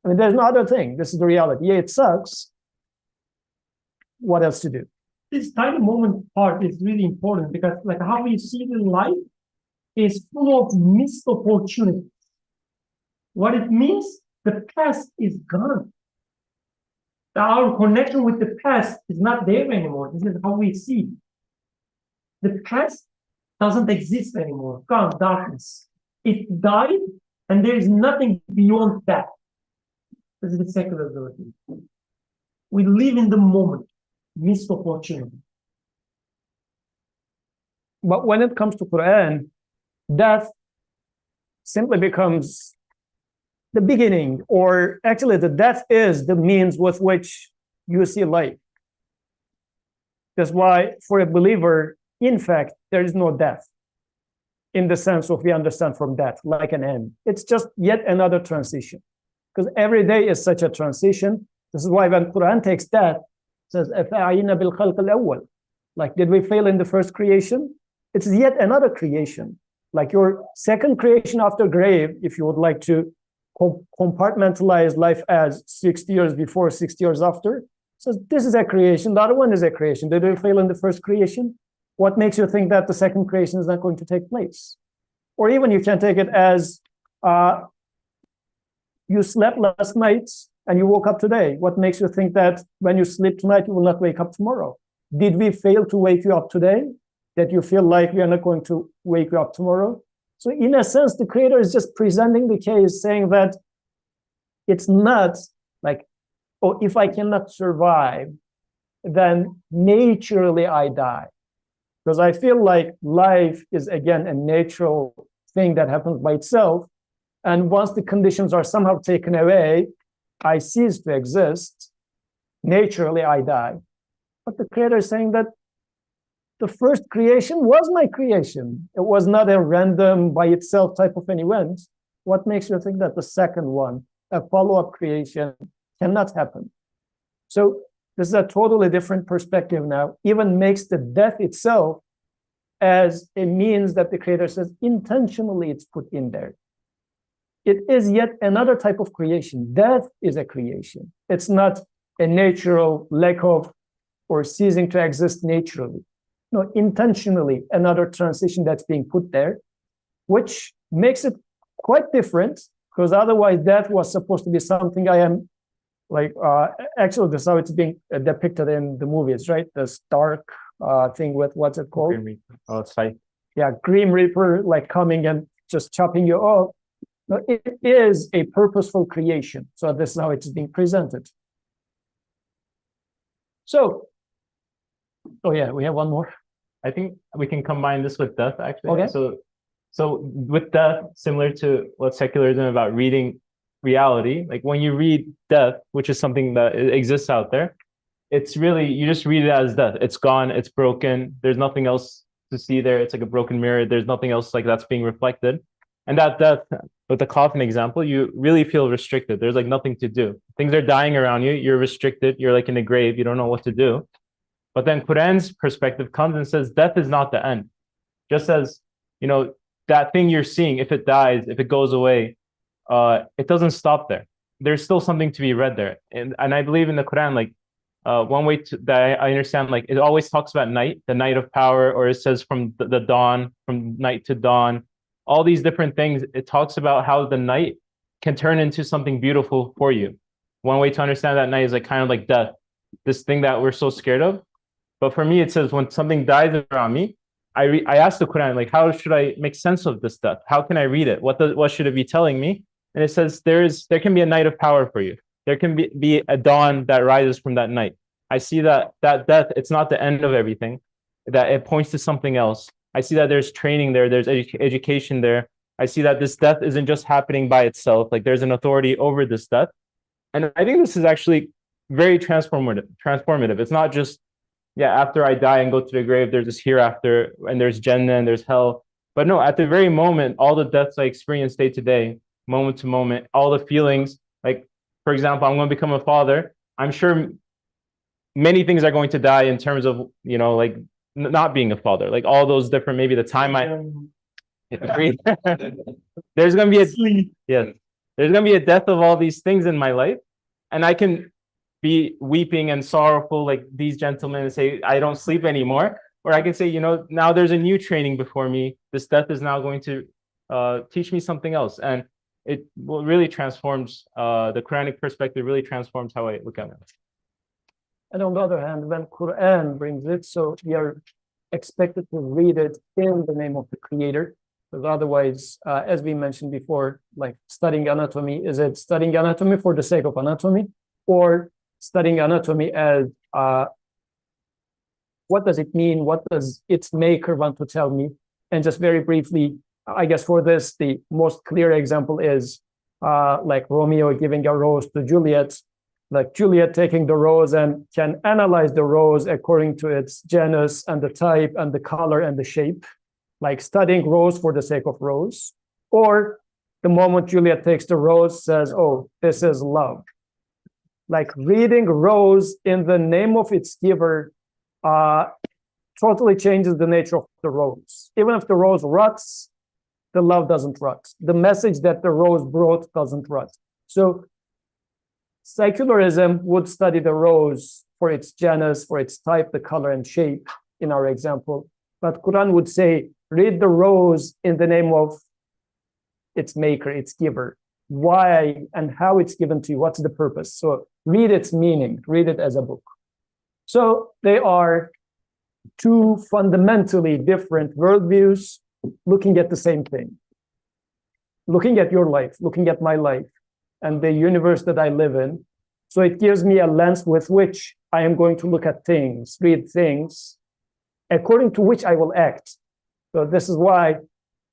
I mean, there's no other thing. This is the reality. Yeah, it sucks. What else to do? This tiny moment part is really important because like how we see the life is full of missed opportunities. What it means, the past is gone. Our connection with the past is not there anymore. This is how we see. The past doesn't exist anymore. Gone, darkness. It died, and there is nothing beyond that. This is the secular ability. We live in the moment, missed opportunity. But when it comes to Quran, death simply becomes the beginning, or actually the death is the means with which you see life. That's why for a believer, in fact, there is no death in the sense of we understand from death, like an end. It's just yet another transition, because every day is such a transition. This is why when Quran takes death, it says, like, did we fail in the first creation? It's yet another creation, like your second creation after grave, if you would like to compartmentalize life as 60 years before, 60 years after. So this is a creation, the other one is a creation. Did we fail in the first creation? What makes you think that the second creation is not going to take place? Or even you can take it as you slept last night and you woke up today. What makes you think that when you sleep tonight, you will not wake up tomorrow? Did we fail to wake you up today, that you feel like we are not going to wake you up tomorrow? So in a sense, the creator is just presenting the case, saying that it's not like, oh, if I cannot survive, then naturally I die. Because I feel like life is, again, a natural thing that happens by itself. And once the conditions are somehow taken away, I cease to exist. Naturally, I die. But the creator is saying that the first creation was my creation. It was not a random by itself type of an event. What makes you think that the second one, a follow-up creation, cannot happen? So this is a totally different perspective now, even makes the death itself as a means that the creator says intentionally it's put in there. It is yet another type of creation. Death is a creation. It's not a natural lack of or ceasing to exist naturally. No, intentionally another transition that's being put there, which makes it quite different, because otherwise death was supposed to be something I am like, actually this is how it's being depicted in the movies, right? This dark thing with, what's it called? Grim Reaper. Oh, it's fine. Yeah, Grim Reaper, like coming and just chopping you off. No, it is a purposeful creation. So this is how it's being presented. So, oh yeah, we have one more. I think we can combine this with death, actually. Okay. So with death, similar to what secularism about reading reality, like when you read death, which is something that exists out there, it's really, you just read it as death. It's gone, it's broken, there's nothing else to see there. It's like a broken mirror. There's nothing else like that's being reflected. And that death, with the coffin example, you really feel restricted. There's like nothing to do. Things are dying around you. You're restricted. You're like in a grave. You don't know what to do. But then Quran's perspective comes and says death is not the end. Just as, you know, that thing you're seeing, if it dies, if it goes away, it doesn't stop there. There's still something to be read there. And I believe in the Quran, like one way that I understand, like it always talks about night, the night of power, or it says from the dawn, from night to dawn, all these different things. It talks about how the night can turn into something beautiful for you. One way to understand that night is like kind of like death, this thing that we're so scared of. But for me, it says when something dies around me, I ask the Quran, like, how should I make sense of this death? How can I read it? What should it be telling me? And it says there can be a night of power for you. There can be a dawn that rises from that night. I see that death, it's not the end of everything, that it points to something else. I see that there's training there, there's education there. I see that this death isn't just happening by itself, like there's an authority over this death. And I think this is actually very transformative. It's not just yeah, after I die and go to the grave, there's this hereafter, and there's Jannah and there's hell. But no, at the very moment, all the deaths I experience day to day, moment to moment, all the feelings, like, for example, I'm going to become a father. I'm sure many things are going to die in terms of, you know, like not being a father, like all those different, maybe the time there's going to be there's going to be a death of all these things in my life. And I can be weeping and sorrowful like these gentlemen and say, I don't sleep anymore. Or I can say, you know, now there's a new training before me. This death is now going to teach me something else. And it really transforms, the Quranic perspective really transforms how I look at it. And on the other hand, when Quran brings it, so we are expected to read it in the name of the Creator. Because otherwise, as we mentioned before, like studying anatomy, is it studying anatomy for the sake of anatomy, or studying anatomy as what does it mean? What does its maker want to tell me? And just very briefly, I guess for this, the most clear example is like Romeo giving a rose to Juliet, like Juliet taking the rose and can analyze the rose according to its genus and the type and the color and the shape, like studying rose for the sake of rose. Or the moment Juliet takes the rose, says, oh, this is love. Like reading rose in the name of its giver totally changes the nature of the rose. Even if the rose rots, the love doesn't rot. The message that the rose brought doesn't rot. So secularism would study the rose for its genus, for its type, the color and shape in our example. But Quran would say, read the rose in the name of its maker, its giver. Why and how it's given to you, what's the purpose? So read its meaning, read it as a book. So they are two fundamentally different worldviews looking at the same thing. Looking at your life, looking at my life, and the universe that I live in. So it gives me a lens with which I am going to look at things, read things, according to which I will act. So this is why,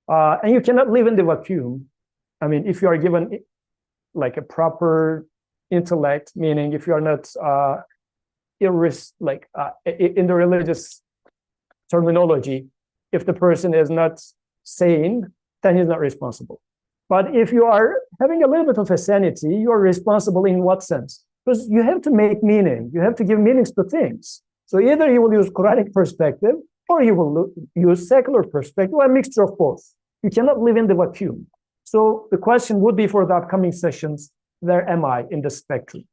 and you cannot live in the vacuum. I mean, if you are given like a proper intellect, meaning if you are not in the religious terminology, if the person is not sane, then he's not responsible. But if you are having a little bit of a sanity, you're responsible in what sense? Because you have to make meaning. You have to give meanings to things. So either you will use Quranic perspective or you will use secular perspective, or a mixture of both. You cannot live in the vacuum. So the question would be for the upcoming sessions, where am I in the spectrum?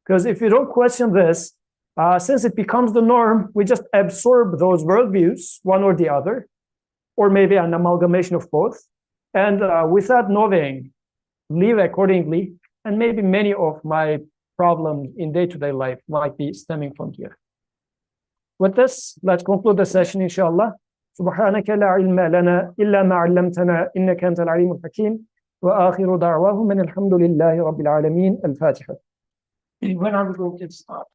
Because if you don't question this, since it becomes the norm, we just absorb those worldviews, one or the other, or maybe an amalgamation of both. And without knowing, live accordingly. And maybe many of my problems in day-to-day life might be stemming from here. With this, let's conclude the session, inshallah. سبحانك لا علم لنا إلا ما علمتنا إنك أنت العليم الحكيم وآخر دعواهم من الحمد لله رب العالمين الفاتحة. When are we going to start?